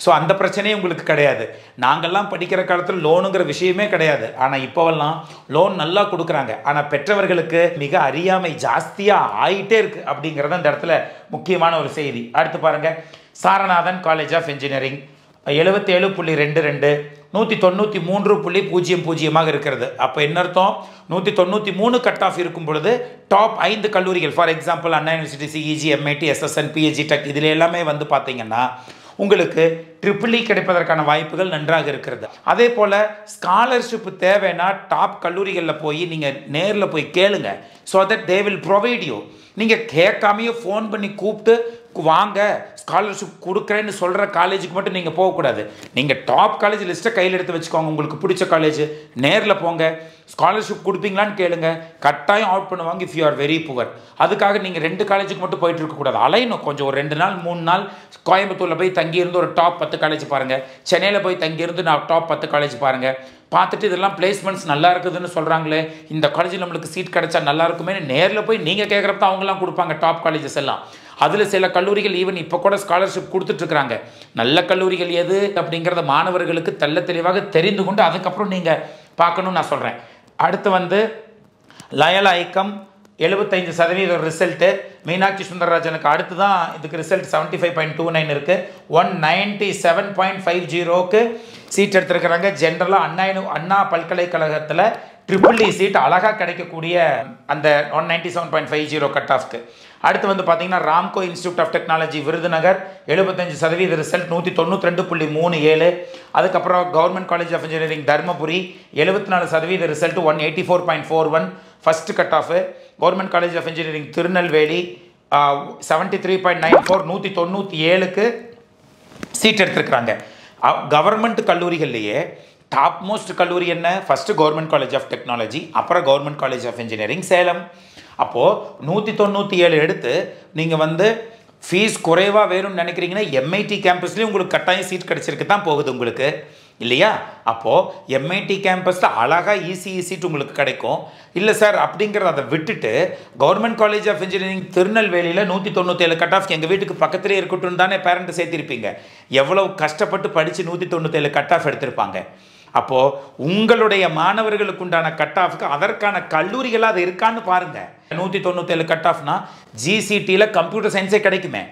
ஸோ அந்த பிரச்சனையும் உங்களுக்கு கிடையாது. நாங்கள்லாம் படிக்கிற காலத்தில் லோனுங்கிற விஷயமே கிடையாது. ஆனால் இப்போவெல்லாம் லோன் நல்லா கொடுக்குறாங்க. ஆனால் பெற்றவர்களுக்கு மிக அறியாமை ஜாஸ்தியாக ஆகிட்டே இருக்குது அப்படிங்கிறது அந்த இடத்துல முக்கியமான ஒரு செய்தி. அடுத்து பாருங்கள், சாரநாதன் காலேஜ் ஆஃப் இன்ஜினியரிங் 77.22 193.00 இருக்கிறது. அப்போ என்ன அர்த்தம்? 193 கட் ஆஃப் இருக்கும் பொழுது டாப் 5 கல்லூரிகள், for example Anna university, CEG, MIT, SSN, PhD tech, இதில் எல்லாமே வந்து பார்த்தீங்கன்னா உங்களுக்கு ட்ரிபிள் இ கிடைப்பதற்கான வாய்ப்புகள் நன்றாக இருக்கிறது. அதே போல் ஸ்காலர்ஷிப் தேவைன்னா டாப் கல்லூரிகளில் போய் நீங்கள் நேரில் போய் கேளுங்க. So that they will provide you. நீங்கள் கேட்காமையே ஃபோன் பண்ணி கூப்பிட்டு வாங்க ஸ்காலர்ஷிப் கொடுக்குறேன்னு சொல்கிற காலேஜுக்கு மட்டும் நீங்கள் போகக்கூடாது. நீங்கள் டாப் காலேஜ் லிஸ்ட்டை கையில் எடுத்து வச்சுக்கோங்க. உங்களுக்கு பிடிச்ச காலேஜ் நேரில் போங்க, ஸ்காலர்ஷிப் கொடுப்பீங்களான்னு கேளுங்க. கட்டாயம் அவுட் பண்ணுவாங்க if you are very poor. அதுக்காக நீங்கள் 2 காலேஜுக்கு மட்டும் போயிட்டு இருக்கக்கூடாது. அலையணும் கொஞ்சம், ஒரு 2 நாள் 3 நாள் கோயம்புத்தூரில் போய் தங்கியிருந்து ஒரு டாப் 10 காலேஜ் பாருங்கள், சென்னையில் போய் தங்கியிருந்து நான் டாப் 10 காலேஜ் பாருங்கள். பார்த்துட்டு இதெல்லாம் பிளேஸ்மெண்ட்ஸ் நல்லா இருக்குதுன்னு சொல்கிறாங்களே, இந்த காலேஜில் நம்மளுக்கு சீட் கிடைச்சா நல்லா இருக்குமே, நேரில் போய் நீங்கள் கேட்குறப்ப அவங்களாம் கொடுப்பாங்க டாப் காலேஜஸ் எல்லாம். அதில் சில கல்லூரிகள் ஈவன் இப்போ கூட ஸ்காலர்ஷிப் கொடுத்துட்ருக்குறாங்க. நல்ல கல்லூரிகள் எது அப்படிங்கிறத மாணவர்களுக்கு தெள்ள தெளிவாக தெரிந்து கொண்டு அதுக்கப்புறம் நீங்கள் பார்க்கணும்னு நான் சொல்கிறேன். அடுத்து வந்து லயலா ஐக்கம் 75% ரிசல்ட்டு. மீனாட்சி சுந்தரராஜனுக்கு அடுத்து தான் இதுக்கு ரிசல்ட் 75.29 இருக்குது. 197.50க்கு சீட் எடுத்திருக்கிறாங்க. ஜென்ரலாக அண்ணா பல்கலைக்கழகத்தில் ட்ரிபிள் இ சீட் அழகாக கிடைக்கக்கூடிய அந்த 197.50 கட் ஆஃப்க்கு. அடுத்து வந்து பார்த்தீங்கன்னா Ramco institute of technology Virudhunagar 75% result 192.37. அதுக்கப்புறம் government college of engineering Dharmapuri 74% result 184.41 first cut off. Government college of engineering Tirunelveli 73.94 197க்கு சீட் எடுத்திருக்கிறாங்க. கவர்மெண்ட் கல்லூரிகள்லேயே டாப் மோஸ்ட் கல்லூரி என்ன? First government college of technology, அப்புறம் government college of engineering Salem. அப்போது 197 எடுத்து நீங்கள் வந்து ஃபீஸ் குறைவாக வேணும்னு நினைக்கிறீங்கன்னா எம்ஐடி கேம்பஸ்லேயும் உங்களுக்கு கட்டாயம் சீட் கிடச்சிருக்கு தான் போகுது உங்களுக்கு, இல்லையா? அப்போது எம்ஐடி கேம்பஸில் அழகாக இசிஇ சீட் உங்களுக்கு கிடைக்கும். இல்லை சார் அப்படிங்கிறத அதை விட்டுட்டு கவர்மெண்ட் காலேஜ் ஆஃப் இன்ஜினியரிங் திருநெல்வேலியில் 197 கட் ஆஃப் எங்கள் வீட்டுக்கு பக்கத்திலே இருக்கட்டும் தானே பேரண்ட்டு சேர்த்திருப்பீங்க. எவ்வளோ கஷ்டப்பட்டு படித்து 197 கட் ஆஃப் எடுத்திருப்பாங்க. அப்போது உங்களுடைய மாணவர்களுக்கு உண்டான கட் ஆஃப்க்கு அதற்கான கல்லூரிகளாக அது இருக்கான்னு பாருங்கள். 197 கட் ஆஃப்னா ஜிசிடியில் கம்ப்யூட்டர் சயின்ஸே கிடைக்குமே.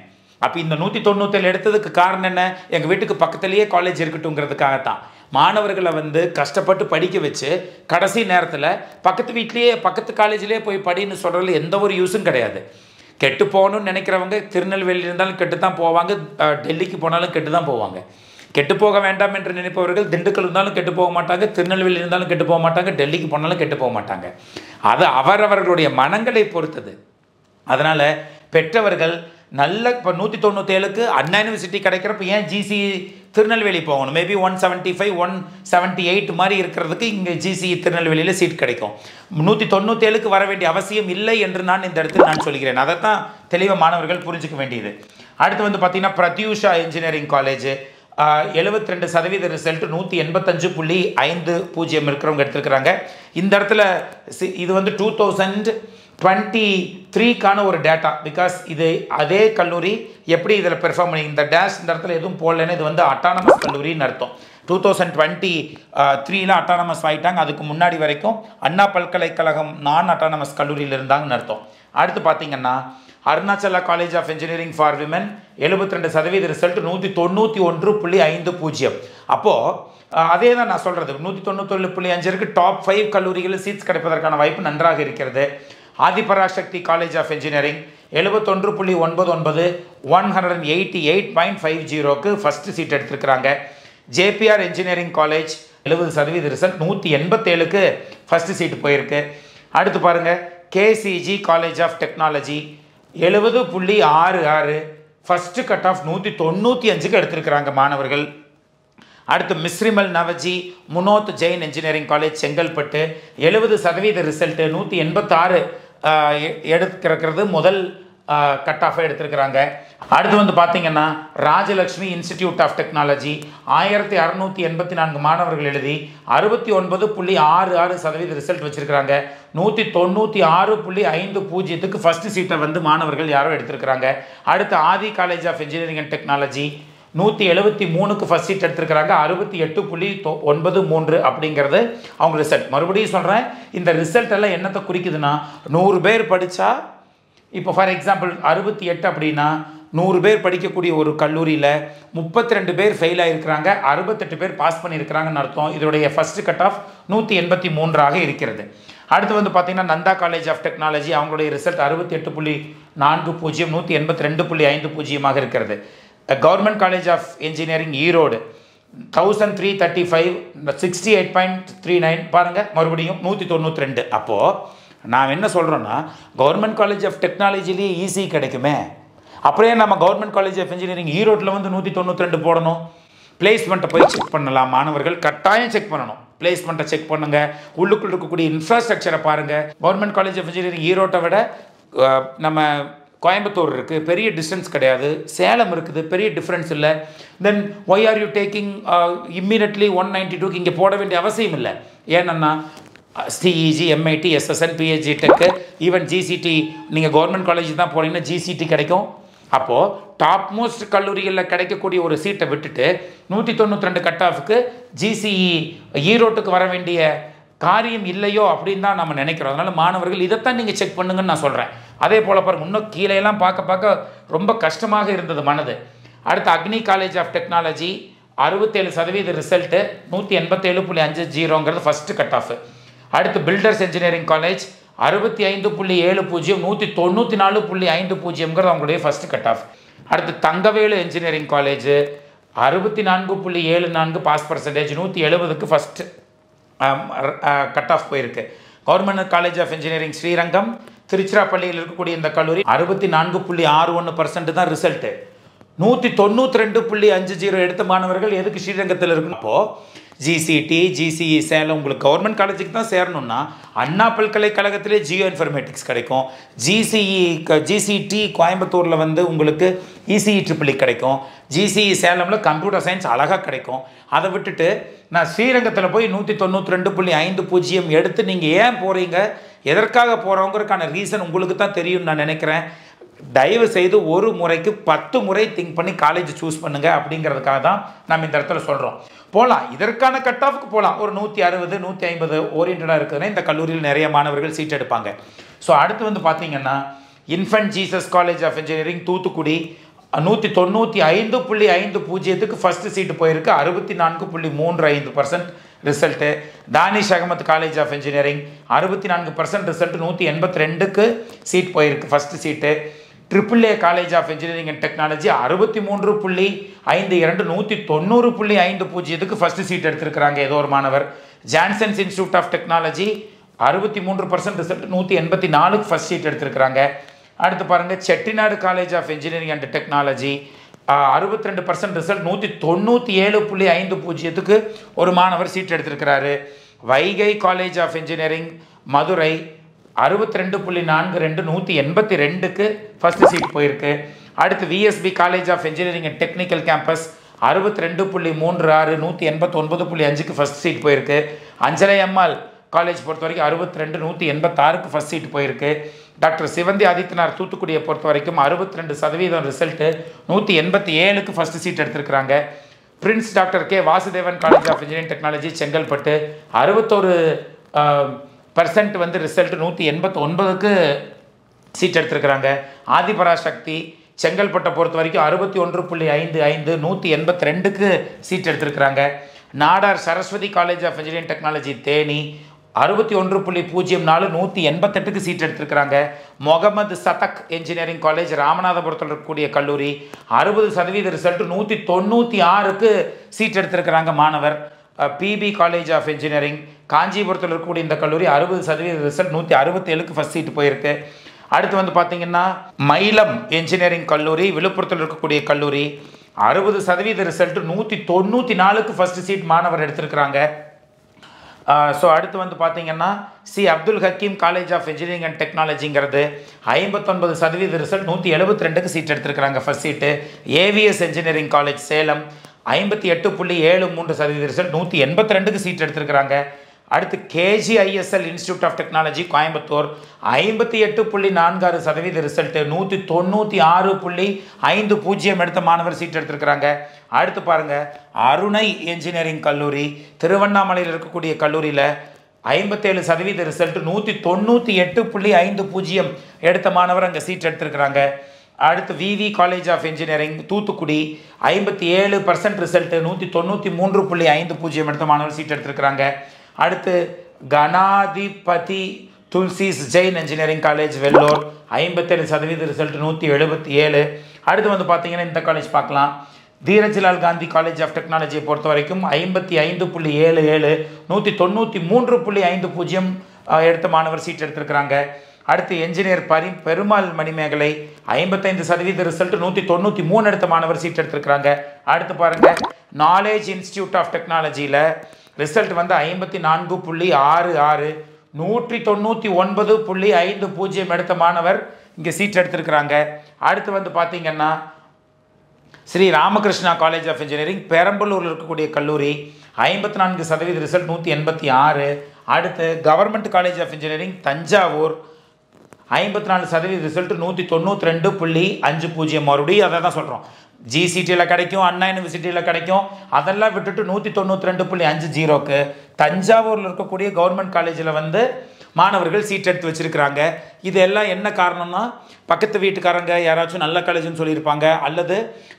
அப்போ இந்த 197 எடுத்ததுக்கு காரணம் என்ன? எங்கள் வீட்டுக்கு பக்கத்துலேயே காலேஜ் இருக்கட்டும்ங்கிறதுக்காகத்தான். மாணவர்களை வந்து கஷ்டப்பட்டு படிக்க வச்சு கடைசி நேரத்தில் பக்கத்து வீட்லேயே பக்கத்து காலேஜ்லேயே போய் படின்னு சொல்கிறதுல எந்த ஒரு யூஸும் கிடையாது. கெட்டு போகணும்னு நினைக்கிறவங்க திருநெல்வேலி இருந்தாலும் கெட்டு தான் போவாங்க, டெல்லிக்கு போனாலும் கெட்டு தான் போவாங்க. கெட்டு போக வேண்டாம் என்று நினைப்பவர்கள் திண்டுக்கல் இருந்தாலும் கெட்டு போக மாட்டாங்க, திருநெல்வேலி இருந்தாலும் கெட்டு போக மாட்டாங்க, டெல்லிக்கு போனாலும் கெட்டு போக மாட்டாங்க. அது அவரவர்களுடைய மனங்களை பொறுத்தது. அதனால் பெற்றவர்கள் நல்ல இப்போ 197க்கு அண்ணா யூனிவர்சிட்டி கிடைக்கிறப்ப ஏன் ஜிசி திருநெல்வேலி போகணும்? மேபி 175 178 மாதிரி இருக்கிறதுக்கு இங்கே ஜிசி திருநெல்வேலியில் சீட் கிடைக்கும். 197க்கு வர வேண்டிய அவசியம் இல்லை என்று நான் இந்த இடத்துல நான் சொல்கிறேன். அதைத்தான் தெளிவாக மாணவர்கள் புரிஞ்சுக்க வேண்டியது. அடுத்து வந்து பார்த்திங்கன்னா பிரத்யூஷா இன்ஜினியரிங் காலேஜ் 72% ரிசல்ட் 185.50 இருக்கிறவங்க எடுத்துருக்கிறாங்க. இந்த இடத்துல இது வந்து 2023க்கான ஒரு டேட்டா. பிகாஸ் இது அதே கல்லூரி எப்படி இதில் பெர்ஃபார்ம் பண்ணி இந்த டேஷ் இந்த இடத்துல எதுவும் போடலன்னு இது வந்து அட்டானமஸ் கல்லூரின்னு அர்த்தம். 2023ல் அட்டானமஸ் ஆகிட்டாங்க. அதுக்கு முன்னாடி வரைக்கும் அண்ணா பல்கலைக்கழகம் நான் அட்டானமஸ் கல்லூரியில் இருந்தாங்கன்னு அர்த்தம். அடுத்து பார்த்திங்கன்னா Arunachala college of engineering for women 72% result 191.50. அப்போது அதே தான் நான் சொல்கிறது, 191.5 இருக்குது. டாப் 5 கல்லூரிகளில் சீட்ஸ் கிடைப்பதற்கான வாய்ப்பு நன்றாக இருக்கிறது. ஆதிபராசக்தி காலேஜ் ஆஃப் இன்ஜினியரிங் 71.99 188.50க்கு ஃபஸ்ட்டு சீட் எடுத்திருக்கிறாங்க. ஜேபிஆர் இன்ஜினியரிங் காலேஜ் 70% ரிசல்ட் 187க்கு ஃபஸ்ட்டு சீட்டு போயிருக்கு. அடுத்து பாருங்கள், KCG college of technology 70.66 first cut off 195க்கு எடுத்திருக்கிறாங்க மாணவர்கள். அடுத்து Misrimal Navajee Munoth Jain engineering college Chengalpattu 70% result 186 எடுத்துக்கிறது முதல் கட் ஆஃபாக எடுத்திருக்கிறாங்க. அடுத்து வந்து பார்த்தீங்கன்னா ராஜலக்ஷ்மி இன்ஸ்டிடியூட் ஆஃப் டெக்னாலஜி 1684 மாணவர்கள் எழுதி 69.66% ரிசல்ட் வச்சுருக்கிறாங்க. 196.50க்கு ஃபஸ்ட்டு சீட்டை வந்து மாணவர்கள் யாரோ எடுத்திருக்கிறாங்க. அடுத்து Adhi college of engineering and technology 173க்கு ஃபஸ்ட் சீட் எடுத்திருக்கிறாங்க. 68.93 அப்படிங்கிறது அவங்க ரிசல்ட். மறுபடியும் சொல்கிறேன், இந்த ரிசல்ட் எல்லாம் என்னத்தை குறிக்குதுன்னா, 100 பேர் படித்தா, இப்போ ஃபார் எக்ஸாம்பிள் 68 அப்படின்னா 100 பேர் படிக்கக்கூடிய ஒரு கல்லூரியில் 32 பேர் ஃபெயில் ஆகிருக்கிறாங்க, 68 பேர் பாஸ் பண்ணியிருக்கிறாங்கன்னு அர்த்தம். இதோடைய ஃபஸ்ட்டு கட் ஆஃப் 183ஆக இருக்கிறது. அடுத்து வந்து பார்த்திங்கன்னா நந்தா காலேஜ் ஆஃப் டெக்னாலஜி அவங்களுடைய ரிசல்ட் 68.40 182.50 இருக்கிறது. Government college of engineering Erode 1335 68.39 பாருங்கள், மறுபடியும் 192. அப்போது நான் என்ன சொல்கிறேன்னா, கவர்மெண்ட் காலேஜ் ஆஃப் டெக்னாலஜிலேயே ஈஸி கிடைக்குமே, அப்படியே நம்ம கவர்மெண்ட் காலேஜ் ஆஃப் இன்ஜினியரிங் ஈரோட்டில் வந்து 192 போடணும். பிளேஸ்மெண்ட்டை போய் செக் பண்ணலாம். மாணவர்கள் கட்டாயம் செக் பண்ணணும். பிளேஸ்மெண்ட்டை செக் பண்ணுங்கள். உள்ளுக்குள் இருக்கக்கூடிய இன்ஃப்ராஸ்ட்ரக்சரை பாருங்கள். கவர்மெண்ட் காலேஜ் ஆஃப் இன்ஜினியரிங் ஈரோட்டை விட நம்ம கோயம்புத்தூர் இருக்குது, பெரிய டிஸ்டன்ஸ் கிடையாது. சேலம் இருக்குது, பெரிய டிஃப்ரென்ஸ் இல்லை. Then why are you taking immediately 192க்கு இங்கே போட வேண்டிய அவசியம் இல்லை. ஏன்னா CEG, MIT, SSN, PSG Tech, even GCT, நீங்கள் கவர்மெண்ட் காலேஜ் தான் போனீங்கன்னா ஜிசிடி கிடைக்கும். அப்போது டாப் மோஸ்ட் கல்லூரிகளில் கிடைக்கக்கூடிய ஒரு சீட்டை விட்டுட்டு 192 கட் ஆஃபுக்கு ஜிசிஇ ஈரோட்டுக்கு வர வேண்டிய காரியம் இல்லையோ அப்படின்னு தான் நம்ம நினைக்கிறோம். அதனால் மாணவர்கள் இதைத்தான் நீங்கள் செக் பண்ணுங்கன்னு நான் சொல்கிறேன். அதே போல் பாருங்கள், இன்னும் கீழேலாம் பார்க்க ரொம்ப கஷ்டமாக இருந்தது மனது. அடுத்து Agni college of technology 67% result 187.50ங்கிறது ஃபஸ்ட்டு கட் ஆஃப். அடுத்து பில்டர்ஸ் இன்ஜினியரிங் காலேஜ் 65.70 194.50ங்கிறது அவங்களுடைய ஃபஸ்ட்டு கட் ஆஃப். அடுத்து Thangavelu engineering college 64.74 pass percentage 170க்கு ஃபஸ்ட்டு கட் ஆஃப் போயிருக்கு. Government college of engineering Srirangam திருச்சிராப்பள்ளியில் இருக்கக்கூடிய இந்த கல்லூரி 64.61% தான் ரிசல்ட்டு. 192.50 எடுத்த மாணவர்கள் எதுக்கு ஸ்ரீரங்கத்தில் இருக்கணும்? அப்போது ஜிசிடி, ஜிசிஇ சேலம் உங்களுக்கு கவர்மெண்ட் காலேஜுக்கு தான் சேரணும்னா அண்ணா பல்கலைக்கழகத்திலே ஜியோ இன்ஃபர்மேட்டிக்ஸ் கிடைக்கும். ஜிசிடி கோயம்புத்தூரில் வந்து உங்களுக்கு இசிஇ ட்ரிபிள் கிடைக்கும். ஜிசிஇ சேலமில் கம்ப்யூட்டர் சயின்ஸ் அழகாக கிடைக்கும். அதை விட்டுட்டு நான் ஸ்ரீரங்கத்தில் போய் 192.50 எடுத்து நீங்கள் ஏன் போகிறீங்க, எதற்காக போகிறவங்களுக்கான ரீசன் உங்களுக்கு தான் தெரியும்னு நான் நினைக்கிறேன். தயவு செய்து ஒரு முறைக்கு 10 முறை திங்க் பண்ணி காலேஜ் சூஸ் பண்ணுங்கள் அப்படிங்கிறதுக்காக தான் நம்ம இந்த இடத்துல சொல்கிறோம். போகலாம், இதற்கான கட் ஆஃப்க்கு போகலாம். ஒரு 160 150 ஓரியன்டாக இருக்குதுன்னா இந்த கல்லூரியில் நிறைய மாணவர்கள் சீட் எடுப்பாங்க. ஸோ அடுத்து வந்து பார்த்தீங்கன்னா infant Jesus college of engineering Thoothukudi 195.50க்கு ஃபஸ்ட்டு சீட்டு போயிருக்கு. 64.35% result. Danish Ahmed college of engineering 64% result 182க்கு சீட் போயிருக்கு first seat. Triple A college of engineering and technology 63.52 190.50க்கு ஃபஸ்ட்டு சீட் எடுத்திருக்கிறாங்க ஏதோ ஒரு மாணவர். Jansons institute of technology 63% result 184க்கு ஃபஸ்ட் சீட் எடுத்திருக்கிறாங்க. அடுத்து பாருங்கள், Chettinad college of engineering and technology 62% result 197.50க்கு ஒரு மாணவர் சீட் எடுத்திருக்கிறாரு. Vaigai college of engineering Madurai 62.42 182க்கு ஃபஸ்ட்டு சீட் போயிருக்கு. அடுத்து VSB college of engineering and technical campus 62.36 189.5க்கு ஃபஸ்ட் சீட் போயிருக்கு. அஞ்சலை அம்மாள் காலேஜ் பொறுத்த வரைக்கும் 62 186க்கு ஃபஸ்ட் சீட் போயிருக்கு. டாக்டர் சிவந்தி ஆதித்யநாத் தூத்துக்குடியை பொறுத்த வரைக்கும் 62% ரிசல்ட்டு 187க்கு ஃபஸ்ட்டு சீட் எடுத்திருக்கிறாங்க. Prince doctor K Vasudevan college of engineering technology Chengalpattu 61% வந்து ரிசல்ட் 189க்கு சீட் எடுத்திருக்கிறாங்க. ஆதிபராசக்தி செங்கல்பட்டை பொறுத்த வரைக்கும் 61.55 182க்கு சீட் எடுத்திருக்கிறாங்க. Nadar Saraswathi college of engineering technology Theni 61.04 188க்கு சீட் எடுத்திருக்கிறாங்க. முகமது சதக் இன்ஜினியரிங் காலேஜ் ராமநாதபுரத்தில் இருக்கக்கூடிய கல்லூரி 60% ரிசல்ட் 196க்கு சீட் எடுத்திருக்கிறாங்க மாணவர். பிபி காலேஜ் ஆஃப் இன்ஜினியரிங் காஞ்சிபுரத்தில் இருக்கக்கூடிய இந்த கல்லூரி 60% ரிசல்ட் 167க்கு ஃபஸ்ட் சீட் போயிருக்கு. அடுத்து வந்து பார்த்தீங்கன்னா மயிலம் இன்ஜினியரிங் கல்லூரி விழுப்புரத்தில் இருக்கக்கூடிய கல்லூரி 60% ரிசல்ட் 194க்கு ஃபஸ்ட் சீட் மாணவர் எடுத்திருக்கிறாங்க. ஸோ அடுத்து வந்து பார்த்தீங்கன்னா C Abdul Hakeem college of engineering and டெக்னாலஜிங்கிறது 59% ரிசல்ட் 172க்கு சீட் எடுத்திருக்கிறாங்க first seat. AVS engineering college Salem 58.73% result 182க்கு சீட் எடுத்திருக்கிறாங்க. அடுத்து KGISL institute of technology Coimbatore 58.46% result 196.50 எடுத்த மாணவர் சீட் எடுத்திருக்கிறாங்க. அடுத்து பாருங்க அருணை இன்ஜினியரிங் கல்லூரி திருவண்ணாமலையில் இருக்கக்கூடிய கல்லூரியில் 57% ரிசல்ட் 198.50 எடுத்த மாணவர் அங்கே சீட் எடுத்திருக்கிறாங்க. அடுத்து VV college of engineering Thoothukudi 57% result 193.50 எடுத்த மாணவர் சீட் எடுத்திருக்கிறாங்க. அடுத்து Ganadipathy Tulsi's Jain engineering college Vellore 57% result 177. அடுத்து வந்து பார்த்தீங்கன்னா இந்த காலேஜ் பார்க்கலாம். தீரஜ்லால் காந்தி காலேஜ் ஆஃப் டெக்னாலஜியை பொறுத்த வரைக்கும் 55.77 193.50 எடுத்த மாணவர் சீட் எடுத்திருக்கிறாங்க. அடுத்து என்ஜினியர் பெருமாள் மணிமேகலை 55% ரிசல்ட் 193 எடுத்த மாணவர் சீட் எடுத்திருக்கிறாங்க. அடுத்து பாருங்க நாலேஜ் இன்ஸ்டியூட் ஆஃப் டெக்னாலஜியில் ரிசல்ட் வந்து 54.66 199.50 எடுத்த மாணவர் இங்கே சீட் எடுத்திருக்கிறாங்க. அடுத்து வந்து பார்த்தீங்கன்னா Sri Ramakrishna college of engineering பெரம்பலூரில் இருக்கக்கூடிய கல்லூரி 54% ரிசல்ட் 186. அடுத்து government college of engineering Thanjavur 54% result 192.50. மறுபடியும் அதை தான் சொல்கிறோம். ஜிசிடியில் கிடைக்கும், அண்ணா யூனிவர்சிட்டியில் கிடைக்கும், அதெல்லாம் விட்டுட்டு 192.50க்கு தஞ்சாவூரில் இருக்கக்கூடிய கவர்மெண்ட் காலேஜில் வந்து மாணவர்கள் சீட் எடுத்து வச்சுருக்கிறாங்க. இது எல்லாம் என்ன காரணம்னா பக்கத்து வீட்டுக்காரங்க யாராச்சும் நல்ல காலேஜ்னு சொல்லியிருப்பாங்க, அல்லது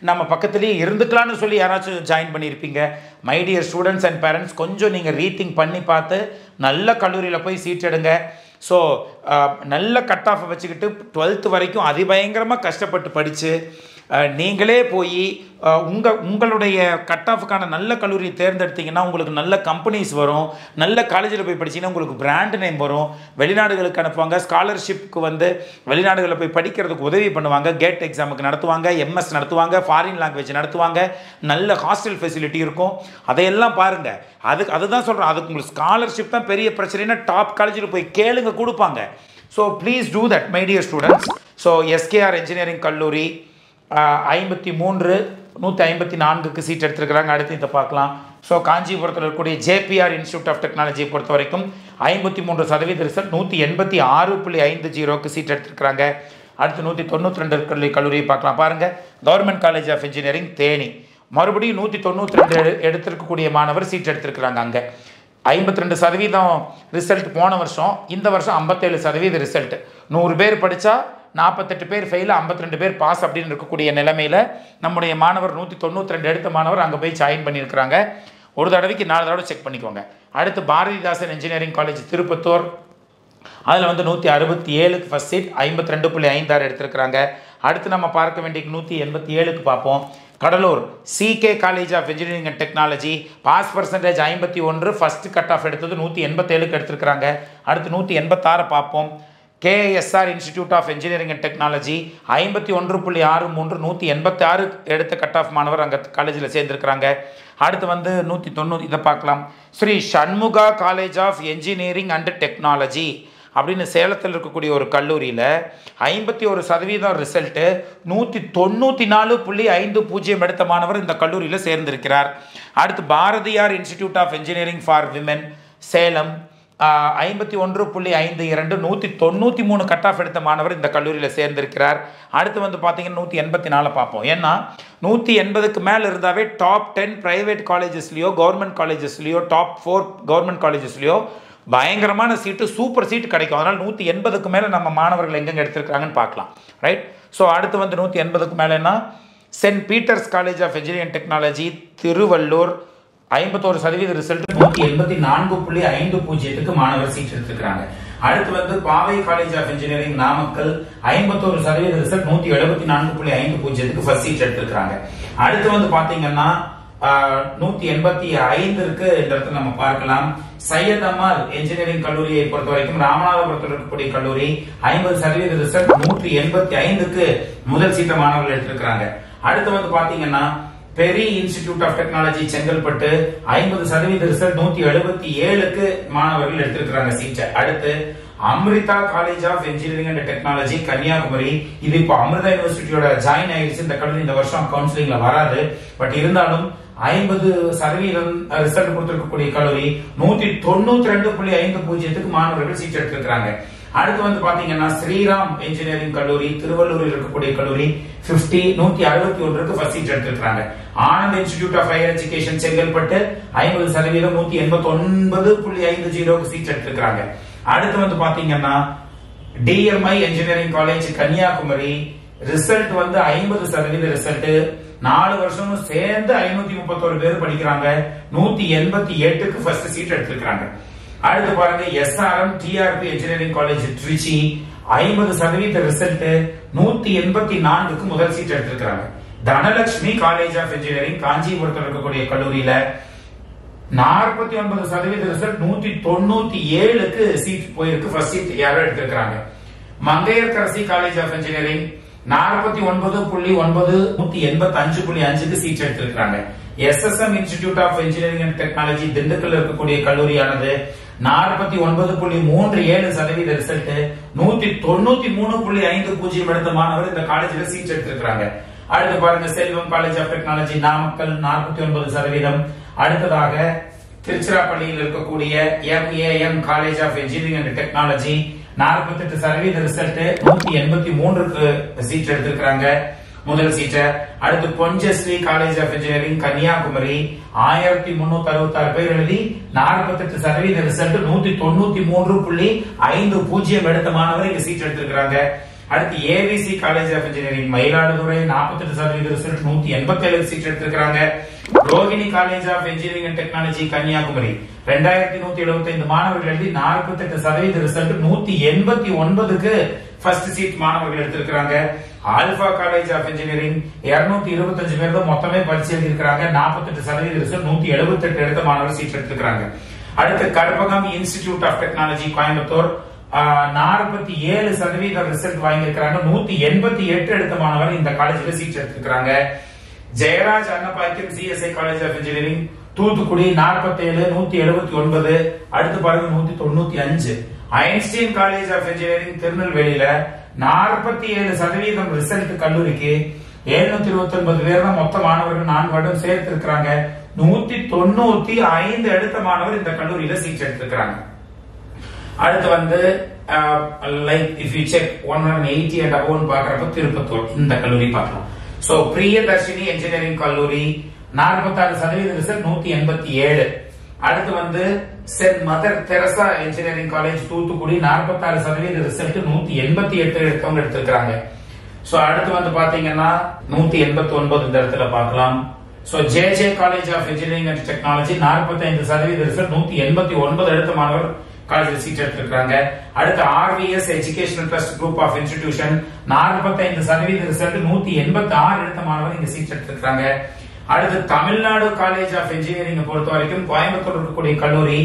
நம்ம பக்கத்துலேயே இருந்துக்கலான்னு சொல்லி யாராச்சும் ஜாயின் பண்ணியிருப்பீங்க. My dear students and parents, கொஞ்சம் நீங்கள் ரீதிங்க் பண்ணி பார்த்து நல்ல கல்லூரியில் போய் சீட் எடுங்க. ஸோ நல்ல கட் ஆஃபை வச்சுக்கிட்டு 12th வரைக்கும் அதிபயங்கரமாக கஷ்டப்பட்டு படித்து நீங்களே போய் உங்களுடைய கட் ஆஃபுக்கான நல்ல கல்லூரியை தேர்ந்தெடுத்தீங்கன்னா உங்களுக்கு நல்ல கம்பெனிஸ் வரும். நல்ல காலேஜில் போய் படிச்சிங்கன்னா உங்களுக்கு பிராண்ட் நேம் வரும். வெளிநாடுகளுக்கு அனுப்புவாங்க, ஸ்காலர்ஷிப்க்கு வந்து வெளிநாடுகளில் போய் படிக்கிறதுக்கு உதவி பண்ணுவாங்க, கேட் எக்ஸாமுக்கு நடத்துவாங்க, எம்எஸ் நடத்துவாங்க, ஃபாரின் லாங்குவேஜ் நடத்துவாங்க, நல்ல ஹாஸ்டல் ஃபெசிலிட்டி இருக்கும். அதையெல்லாம் பாருங்கள். அதுதான் சொல்கிறேன், அதுக்கு உங்களுக்கு ஸ்காலர்ஷிப் தான் பெரிய பிரச்சனைனா டாப் காலேஜில் போய் கேளுங்க, கொடுப்பாங்க. So please do that my dear students. So SKR engineering கல்லூரி 53 154க்கு சீட் எடுத்திருக்கிறாங்க. அடுத்து இதை பார்க்கலாம். ஸோ காஞ்சிபுரத்தில் இருக்கக்கூடிய ஜேபிஆர் இன்ஸ்டியூட் ஆஃப் டெக்னாலஜியை பொறுத்த வரைக்கும் 53% ரிசல்ட் 186.50க்கு சீட் எடுத்திருக்கிறாங்க. அடுத்து 192 கல்லூரியை பார்க்கலாம். பாருங்கள் government college of engineering Theni மறுபடியும் 192 எடுத்திருக்கக்கூடிய மாணவர் சீட் எடுத்திருக்கிறாங்க. அங்கே 52% ரிசல்ட் போன வருஷம், இந்த வருஷம் 57% ரிசல்ட். 100 பேர் படித்தா 48 பேர் ஃபெயில், 52 பேர் பாஸ் அப்படின்னு இருக்கக்கூடிய நிலைமையில் நம்முடைய மாணவர் 192 எடுத்த மாணவர் அங்கே போய் ஜாயின் பண்ணியிருக்கிறாங்க. ஒரு தடவைக்கு 4 தடவை செக் பண்ணிக்கோங்க. அடுத்து பாரதிதாசன் இன்ஜினியரிங் காலேஜ் திருப்பத்தூர், அதில் வந்து 167க்கு ஃபஸ்ட் சீட் 52.56 எடுத்திருக்கிறாங்க. அடுத்து நம்ம பார்க்க வேண்டிய 187க்கு பார்ப்போம். Cuddalore CK college of engineering and technology pass percentage 51, first cut off எடுத்தது 187க்கு எடுத்திருக்கிறாங்க. அடுத்து 186 பார்ப்போம். KSR institute of engineering and technology 51.63 186 எடுத்த கட் ஆஃப் மாணவர் அங்கே காலேஜில் சேர்ந்துருக்கிறாங்க. அடுத்து வந்து 190 இதை பார்க்கலாம். Sri Shanmugha college of engineering and technology அப்படின்னு சேலத்தில் இருக்கக்கூடிய ஒரு கல்லூரியில் 51% ரிசல்ட்டு 194.50 எடுத்த மாணவர் இந்த கல்லூரியில் சேர்ந்திருக்கிறார். அடுத்து Bharathiyar institute of engineering for women Salem 51.52 193 cut off எடுத்த மாணவர் இந்த கல்லூரியில் சேர்ந்திருக்கிறார். அடுத்து வந்து பார்த்தீங்கன்னா 184 பார்ப்போம். ஏன்னா 180க்கு மேலே இருந்தாவே டாப் 10 ப்ரைவேட் காலேஜஸ்லையோ கவர்மெண்ட் காலேஜஸ்லையோ டாப் 4 கவர்மெண்ட் காலேஜஸ்லையோ பயங்கரமான சீட்டு, சூப்பர் சீட்டு கிடைக்கும். அதனால் 180க்கு மேலே நம்ம மாணவர்கள் எங்கெங்கே எடுத்திருக்காங்கன்னு பார்க்கலாம். ரைட். ஸோ அடுத்து வந்து 180க்கு மேலேன்னா saint Peter's college of engineering technology Tiruvallur 51% result 184.50 மாணவர் சீட் எடுத்திருக்காங்க. அடுத்து வந்து Paavai college of engineering Namakkal 51% result 174.50 first seat எடுத்திருக்காங்க. அடுத்து வந்து பாத்தீங்கன்னா 185 இருக்கு. இந்த இடத்துல நம்ம பார்க்கலாம் சையத் அம்மாள் என்ஜினியரிங் கல்லூரியை பொறுத்த வரைக்கும் ராமநாதபுரத்தில் இருக்கக்கூடிய கல்லூரி 50% ரிசல்ட் 185க்கு முதல் சீட்ட மாணவர்கள் எடுத்திருக்காங்க. அடுத்து வந்து பாத்தீங்கன்னா Peri institute of technology Chengalpattu 50% result 177க்கு மாணவர்கள் எடுத்திருக்காங்க சீட்டை. அடுத்து Amrita college of engineering and technology Kanyakumari, இது இப்போ அமிர்தா யூனிவர்சிட்டியோட ஜாயின் ஆயிடுச்சு. இந்த கல்லூரி இந்த வருஷம் கவுன்சிலிங்ல வராது. பட் இருந்தாலும் 50% ரிசல்ட் கொடுத்திருக்கக்கூடிய கல்லூரி 192.50க்கு மாணவர்கள் சீட் எடுத்திருக்காங்க. அடுத்து வந்து பாத்தீங்கன்னா ஸ்ரீராம் இன்ஜினியரிங் கல்லூரி திருவள்ளூரில் இருக்கக்கூடிய கல்லூரி 161க்கு ஃபர்ஸ்ட் சீட் எடுத்திருக்காங்க. Anand institute of higher education Chengalpattu 50% 189.50க்கு சீட் எடுத்திருக்காங்க. அடுத்து வந்து பாத்தீங்கன்னா TMI engineering college Kanyakumari result வந்து 50% ரிசல்ட் 4 வருஷமும் சேர்ந்து 531 பேர் படிக்கிறாங்க. 188க்கு ஃபர்ஸ்ட் சீட் எடுத்திருக்காங்க. அடுத்து பாருங்க SRM TRP engineering college Trichy 50% result 184க்கு முதல் சீட் எடுத்திருக்காங்க. தனலட்சுமி காலேஜ் ஆஃப் இன்ஜினியரிங் காஞ்சிபுரத்தில் இருக்கக்கூடிய கல்லூரியில 49% ரிசல்ட் 197க்கு சீட் போயிருக்கு. ஃபர்ஸ்ட் சீட் யாரோ எடுத்திருக்காங்க. மங்கையர்கரசி காலேஜ் ஆஃப் இன்ஜினியரிங் 49.9 185.5க்கு சீட் எடுத்திருக்காங்க. SSM institute of engineering and technology Dindigul இருக்கக்கூடிய கல்லூரியானது 49.37% ரிசல்ட் 193.50 எடுத்த மாணவர் இந்த காலேஜ்ல சீட் எடுத்திருக்காங்க. அடுத்து பாருங்க Selvam college of technology Namakkal 49%. அடுத்ததாக திருச்சிராப்பள்ளியில் இருக்கக்கூடிய MAM college of engineering and technology 48% result 183க்கு சீட் எடுத்திருக்காங்க முதல் சீட்ட. அடுத்து Ponjesly college of engineering Kanyakumari 1366 பேர் எழுதி 48% ரிசல்ட் 193.50 எடுத்த மாணவர் இங்க சீட் எடுத்திருக்காங்க. அடுத்து AVC college of engineering Mayiladuthurai 48% result 187 seat எடுத்திருக்காங்க. Rohini college of engineering and technology Kanyakumari 2175 மாணவர்கள் எழுதி 48% ரிசல்ட் 189க்கு ஃபர்ஸ்ட் சீட் மாணவர்கள் எடுத்திருக்காங்க. ஆல்பா காலேஜ் ஆஃப் இன்ஜினியரிங் 225 பேர் தான் மொத்தமே பரிசு எழுதியிருக்காங்க. 48% ரிசல்ட் 178 எடுத்த மாணவர் சீட் எடுத்திருக்காங்க. அடுத்து Karpagam institute of technology Coimbatore 47% result வாங்கியிருக்காங்க. 188 எடுத்த மாணவர் இந்த காலேஜ்ல சீட் எடுத்திருக்காங்க. Jayaraj Annapackiam CSI college of engineering Thoothukudi 47 179. அடுத்து பாருங்க 195. ஐன்ஸ்டீன் காலேஜ் ஆஃப் இன்ஜினியரிங் திருநெல்வேலியில 47% ரிசல்ட் கல்லூரிக்கு 729 பேர் தான் மொத்த மாணவர்கள் 4 வருடம் சேர்த்து இருக்காங்க. 195 எடுத்த மாணவர் இந்த கல்லூரியில சீட் எடுத்திருக்காங்க. அடுத்து வந்து like if you check 180 and above பாக்குறப்ப திருப்பத்தூர் இந்த கல்லூரி பார்க்கலாம். சோ பிரியதர்ஷினி இன்ஜினியரிங் கல்லூரி 46% ரிசல்ட் 187. அடுத்து வந்து saint mother Teresa engineering college Thoothukudi 46% result 188 எடுத்தவங்க எடுத்திருக்காங்க. சோ அடுத்து வந்து பாத்தீங்கன்னா 189 இந்த இடத்துல பார்க்கலாம். So J college of engineering and technology 45% result 189 எடுத்த மாணவர் காலேஜ் சீட் எடுத்திருக்காங்க. அடுத்து RVS educational trust group of institution 45% result 186 எடுத்த மாணவர் இங்க சீட் எடுத்திருக்காங்க. அடுத்து தமிழ்நாடு காலேஜ் ஆஃப் இன்ஜினியரிங் பொறுத்த வரைக்கும் கோயம்புத்தூர் இருக்கக்கூடிய கல்லூரி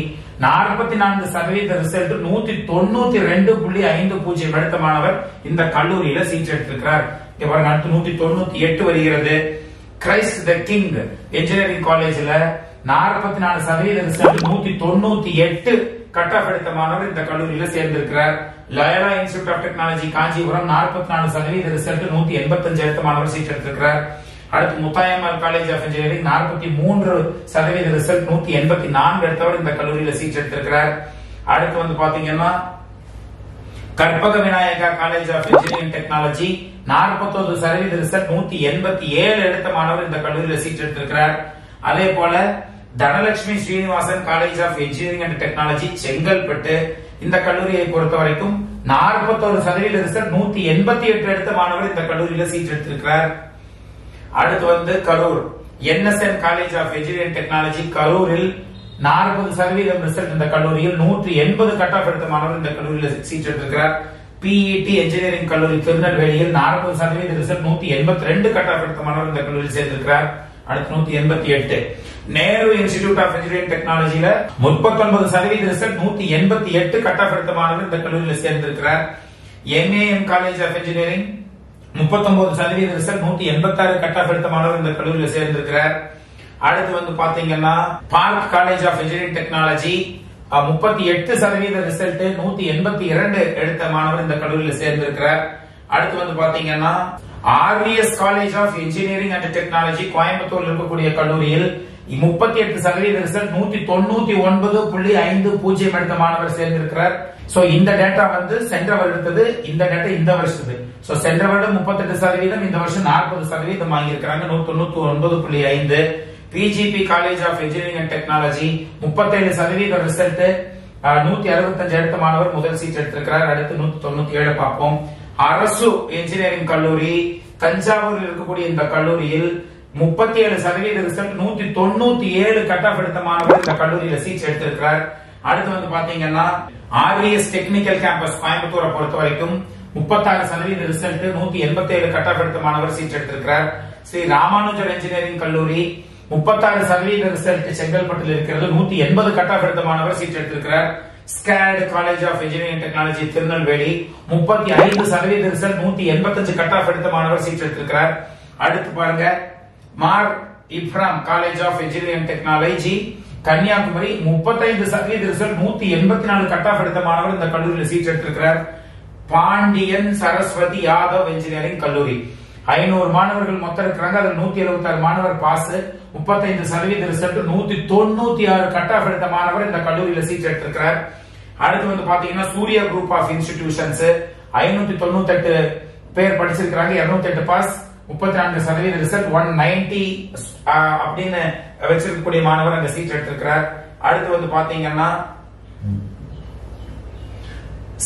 44% ரிசல்ட் 192.50 எடுத்த மாணவர் இந்த கல்லூரியில சீட் எடுத்திருக்கிறார். இங்க பாருங்க அடுத்து 198 வருகிறது. கிரைஸ்ட் த கிங் இன்ஜினியரிங் காலேஜ்ல 44% ரிசல்ட் 198 கட் ஆஃப் எடுத்த மாணவர் இந்த கல்லூரியில சேர்ந்திருக்கிறார். Loyola institute of technology Kanchipuram 44% result 185 எடுத்த மாணவர் சீட் எடுத்திருக்கிறார். அடுத்து Muthayammal college of engineering 43% result 184 எடுத்தவர் இந்த கல்லூரியில சீட் எடுத்திருக்கிறார். அடுத்து வந்து பாத்தீங்கன்னா Karpaga Vinayaga college of engineering technology 49% result 187 எடுத்த மாணவர் இந்த கல்லூரியில சீட் எடுத்திருக்கிறார். அதே போல Dhanalakshmi Srinivasan college of engineering and technology Chengalpattu. இந்த கல்லூரியை பொறுத்த வரைக்கும் 41% ரிசல்ட் 188 எடுத்த மாணவர் இந்த கல்லூரியில சீட் எடுத்திருக்கிறார். அடுத்து Karur NSN college of engineering technology கரூரில் 40% ரிசல்ட் இந்த கல்லூரியில் 180 கட் ஆஃப் எடுத்த மாணவர் இந்த கல்லூரியில சீட் எடுத்திருக்கிறார். பிஇடி இன்ஜினியரிங் கல்லூரி திருநெல்வேலியில் 40% ரிசல்ட் 182 கட் ஆஃப் எடுத்த மாணவர் இந்த கல்லூரியில் சேர்ந்திருக்கிறார். அடுத்து 188. நேரு இன்ஸ்டிடியூட் ஆஃப் இன்ஜினியரிங் டெக்னாலஜில 39% ரிசல்ட் 188 கட் ஆஃப் எடுத்த மாணவர் இந்த கல்லூரியில் சேர்ந்திருக்கிறார். MAM college of engineering 39% result 186 cut off எடுத்த மாணவர் இந்த கல்லூரியில் சேர்ந்திருக்கிறார். அடுத்து பாத்தீங்கன்னா Park college of engineering technology 38% result 182 எடுத்த மாணவர் இந்த கல்லூரியில் சேர்ந்திருக்கிறார். அடுத்து பாத்தீங்கன்னா RVS college of engineering and technology கோயம்புத்தூர்ல இருக்கக்கூடிய கல்லூரியில் 38% ரிசல்ட் 199.50 எடுத்த மாணவர் சேர்ந்திருக்கிறார். சோ இந்த டேட்டா சென்ற வருடத்தது, இந்த டேட்டா இந்த வருஷத்துக்கு. சோ சென்ற வருடம் 38%, இந்த வருஷம் 40% வாங்கியிருக்கிறாங்க. 199.5. PGP college of engineering and technology 37% result 165 எடுத்த மாணவர் முதல் சீட் எடுத்திருக்கிறார். அடுத்து 197 பார்ப்போம். அரசு இன்ஜினியரிங் கல்லூரி தஞ்சாவூரில் இருக்கக்கூடிய இந்த கல்லூரியில் 37% ரிசல்ட் 197 கட் ஆஃப் எடுத்த மாணவர் இந்த கல்லூரியில சீட் எடுத்திருக்கிறார். அடுத்து பாத்தீங்கன்னா ஆர்விஎஸ் டெக்னிக்கல் கேம்பஸ் கோயம்புத்தூரை பொறுத்த வரைக்கும் 36% ரிசல்ட் 187 கட் ஆஃப் எடுத்த மாணவர் சீட் எடுத்திருக்கிறார். ஸ்ரீ ராமானுஜர் இன்ஜினியரிங் கல்லூரி 36% ரிசல்ட் செங்கல்பட்டில் இருக்கிறது, 180 கட் ஆஃப் எடுத்த மாணவர் சீட் எடுத்திருக்கிறார். SCAD college of engineering technology Tirunelveli 35% result 185 cut off எடுத்த மாணவர் சீட் எடுத்திருக்கிறார். அடுத்து பாருங்க Mar Ephraem college of engineering technology Kanyakumari 35% result 184 cut off எடுத்த மாணவர் இந்த கல்லூரியில் சீட் எடுத்திருக்கிறார். பாண்டியன் சரஸ்வதி யாதவ் இன்ஜினியரிங் கல்லூரி 500 மாணவர்கள் மொத்தம் இருக்கிறாங்க. அதுல 176 மாணவர் பாஸ், 35% ரிசல்ட் 196 கட் ஆஃப் எடுத்த மாணவர் இந்த கல்லூரியில சீட் எடுத்திருக்கிறார். அடுத்து பாத்தீங்கன்னா சூர்யா குரூப் ஆஃப் இன்ஸ்டிடியூஷன்ஸ் 598 பேர் படிச்சிருக்காங்க, 208 பாஸ், 34% ரிசல்ட் 190 அப்படின்னு வச்சிருக்கக்கூடிய மாணவர் அங்க சீட் எடுத்திருக்கிறார். அடுத்து பாத்தீங்கன்னா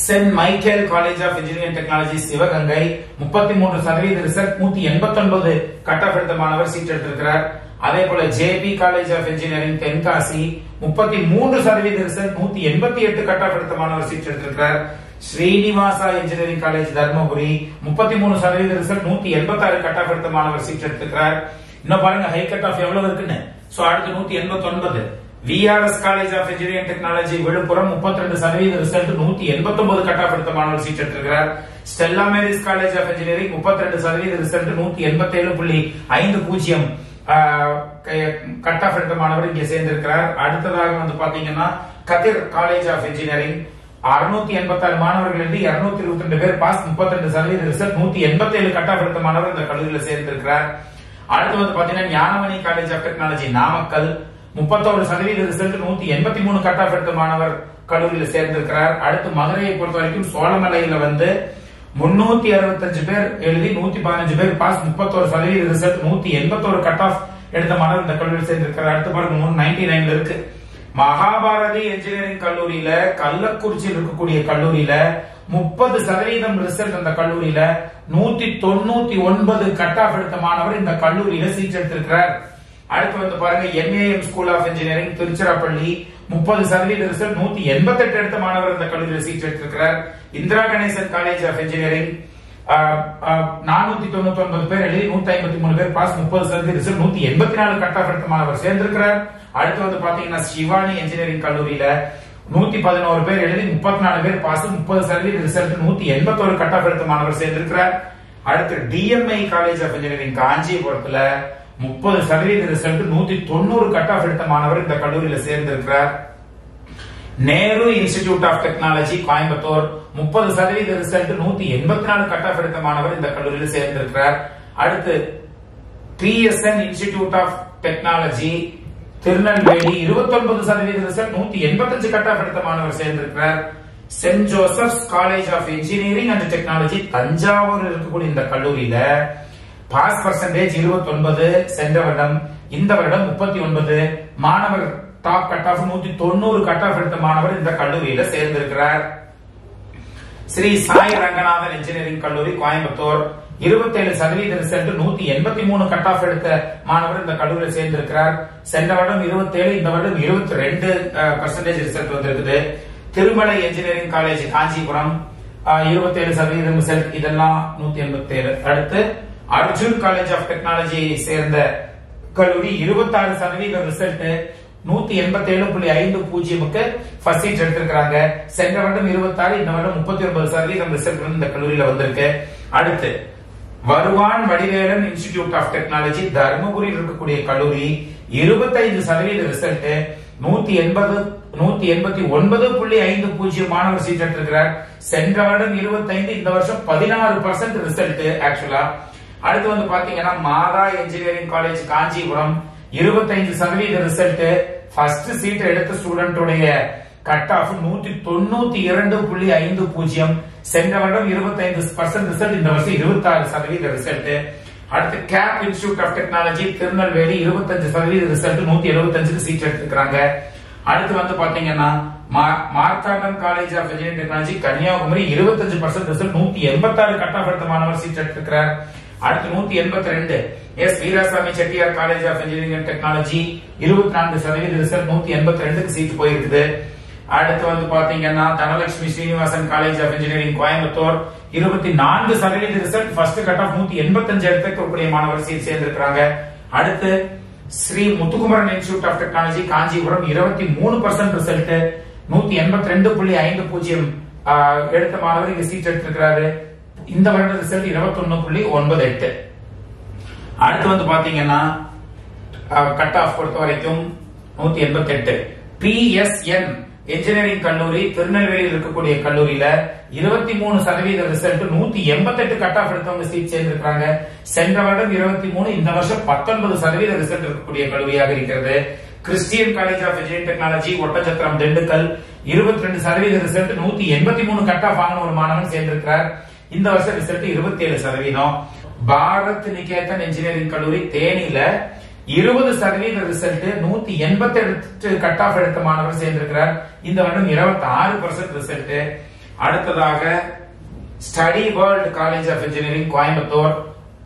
saint Michael college of engineering technology Sivaganga 33% result 189 cut off எடுத்த மாணவர் சீட் எடுத்திருக்கிறார். அதே போல JP college of engineering Tenkasi 33% result 188 cut off எடுத்த மாணவர் சீட் எடுத்திருக்கிறார். Srinivasa engineering college Dharmapuri 33% result 186 cut off எடுத்த மாணவர் சீட் எடுத்திருக்கிறார். இன்னும் பாருங்க ஹை கட் ஆஃப் எவ்வளவு இருக்குன்னு. சோ அடுத்து 189. VRS college of engineering technology Villupuram 32% result 189 cut off எடுத்த மாணவர் சீட் எடுத்திருக்கிறார். Stella Maris college of engineering 32% result 187.50 cut off எடுத்த மாணவர் இங்கே சேர்ந்திருக்கிறார். அடுத்ததாக பாத்தீங்கன்னா கதிர் காலேஜ் ஆஃப் இன்ஜினியரிங் 686 மாணவர்கள் இருந்து 222 பேர் பாஸ், 32% ரிசல்ட் 187 கட் ஆஃப் எடுத்த மாணவர் இந்த கல்லூரியில் சேர்ந்திருக்கிறார். அடுத்து பாத்தீங்கன்னா Gnanamani college of technology Namakkal 31% result 183 cut off எடுத்த மாணவர் கல்லூரியில் சேர்ந்திருக்கிறார். அடுத்து மதுரையை பொறுத்த வரைக்கும் சோழமலையில 365 பேர் எழுதி 115 பேர் பாஸ், 31% ரிசல்ட் 181 கட் ஆஃப் எடுத்த மாணவர் இந்த கல்லூரியில் சேர்ந்திருக்கிறார். அடுத்து பாருங்க 199 இருக்கு. மகாபாரதி இன்ஜினியரிங் கல்லூரியில கள்ளக்குறிச்சியில் இருக்கக்கூடிய கல்லூரியில 30% ரிசல்ட் அந்த கல்லூரியில 199 கட் ஆஃப் எடுத்த மாணவர் இந்த கல்லூரியில சீட் எடுத்திருக்கிறார். அடுத்து பாருங்க MAM school of engineering Tiruchirappalli 30% result 188 எடுத்த மாணவர் இந்த கல்லூரியில் சீட் எடுத்திருக்கிறார். Indira Ganesan college of engineering 499 பேர் எழுதி 153 பேர் பாஸ், 30% ரிசல்ட் 184 கட் ஆஃப் எடுத்த மாணவர் சேர்ந்திருக்கிறார். அடுத்து பாத்தீங்கன்னா சிவானி இன்ஜினியரிங் கல்லூரியில 111 பேர் எழுதி 34 பேர் பாஸ், 30% ரிசல்ட் 181 கட் ஆஃப் எடுத்த மாணவர் சேர்ந்திருக்கிறார். அடுத்து டிஎம்ஐ காலேஜ் ஆஃப் இன்ஜினியரிங் காஞ்சிபுரத்துல 30% ரிசல்ட் 190 கட் ஆஃப் எடுத்த மாணவர் இந்த கல்லூரியில சேர்ந்திருக்கிறார். Nehru institute of technology Coimbatore 30% result 184 cut off எடுத்த மாணவர் இந்த கல்லூரியில சேர்ந்திருக்கிறார். அடுத்து PSN institute of technology Tirunelveli 29% result 185 cut off எடுத்த மாணவர் சேர்ந்திருக்கிறார். Saint Joseph's college of engineering and technology Thanjavur இருக்கக்கூடிய இந்த கல்லூரியில பாஸ் பர்சன்டேஜ் 29, சென்ற வருடம். இந்த வருடம் 39. மாணவர் top cut off 190 cut off எடுத்த மாணவர் இந்த கல்லூரியில சேர்ந்திருக்கிறார். ஸ்ரீ சாய் ரங்கநாதன் இன்ஜினியரிங் கல்லூரி, கோயம்புத்தூர், 27% ரிசல்ட், 183 கட் ஆஃப் எடுத்த மாணவர் இந்த கல்லூரியில் சேர்ந்திருக்கிறார். சென்ற வருடம் 27, இந்த வருடம் 22% ரிசல்ட் வந்திருக்குது. Thirumalai engineering college, Kanchipuram, 27% result, இதெல்லாம் 187. அடுத்து அர்ஜுன் காலேஜ் ஆஃப் டெக்னாலஜி சேர்ந்த கல்லூரி 26% ரிசல்ட், 187.50க்கு ஃபர்ஸ்ட் சீட் எடுத்திருக்காங்க. சென்ற வருடம் 26, இந்த வருடம் 39% ரிசல்ட் இந்த கல்லூரியில வந்திருக்கு. அடுத்து வருவான் வடிவேலன் இன்ஸ்டிடியூட் ஆஃப் டெக்னாலஜி, தர்மபுரியில் இருக்கக்கூடிய கல்லூரி, 25% ரிசல்ட், 189.50 மாணவர் சீட் எடுத்திருக்கிறார். சென்ற வருடம் 25, இந்த வருஷம் 16% ரிசல்ட் ஆக்சுவலா. அடுத்து வந்து பாத்தீங்கன்னா Madha engineering college, Kanchipuram, 25% result, first seat எடுத்த ஸ்டூடெண்டுடைய கட் ஆஃப் 192.50. சென்ற வருடம் 25% ரிசல்ட், இந்த வருஷம் 26% ரிசல்ட். அடுத்து Cape institute of technology, Tirunelveli, 25% result, 175க்கு சீட் எடுத்துக்கிறாங்க. அடுத்து வந்து பாத்தீங்கன்னா Marthandam college of engineering technology, Kanyakumari, 25% result, 186 cut off எடுத்த மாணவர் சீட் எடுத்துக்கிறார். அடுத்து 182 S Veerasamy Chettiar college of engineering and technology, 24% result, 182க்கு சீட் போயிருக்குது. அடுத்து வந்து பாத்தீங்கன்னா Dhanalakshmi Srinivasan college of engineering, Coimbatore, 24% result, first cut off 185 எடுக்கக்கூடிய மாணவர் சீட் சேர்ந்திருக்கிறாங்க. அடுத்து Sri Muthukumaran institute of technology, Kanchipuram, 23% result, 182.50 எடுத்த மாணவர் இங்க சீட் எடுத்திருக்கிறாரு. இந்த வருட ரிசல்ட் 21.98. அடுத்து வந்து பாத்தீங்கன்னா கட் ஆஃப் பொறுத்த வரைக்கும் 188. PSN இன்ஜினியரிங் கல்லூரி, திருநெல்வேலியில் இருக்கக்கூடிய கல்லூரியில 23% ரிசல்ட், 188 கட் ஆஃப் எடுத்தவங்க சீட் சேர்ந்திருக்காங்க. சென்ற வருடம் 23, இந்த வருஷம் 19% ரிசல்ட் இருக்கக்கூடிய கல்லூரியாக இருக்கிறது. Christian college of engineering technology, Oddanchatram, Dindigul, 22% result, 183 cut off வாங்கின ஒரு மாணவன் சேர்ந்திருக்கிறார். இந்த வருஷம் ரிசல்ட் 27%. பாரத் நிகேதன் இன்ஜினியரிங் கல்லூரி, தேனியில 20% ரிசல்ட், 188 கட் ஆஃப் எடுத்த மாணவர் சேர்ந்திருக்கிறார். இந்த வருடம் 26% ரிசல்ட். அடுத்ததாக study world college of engineering, Coimbatore,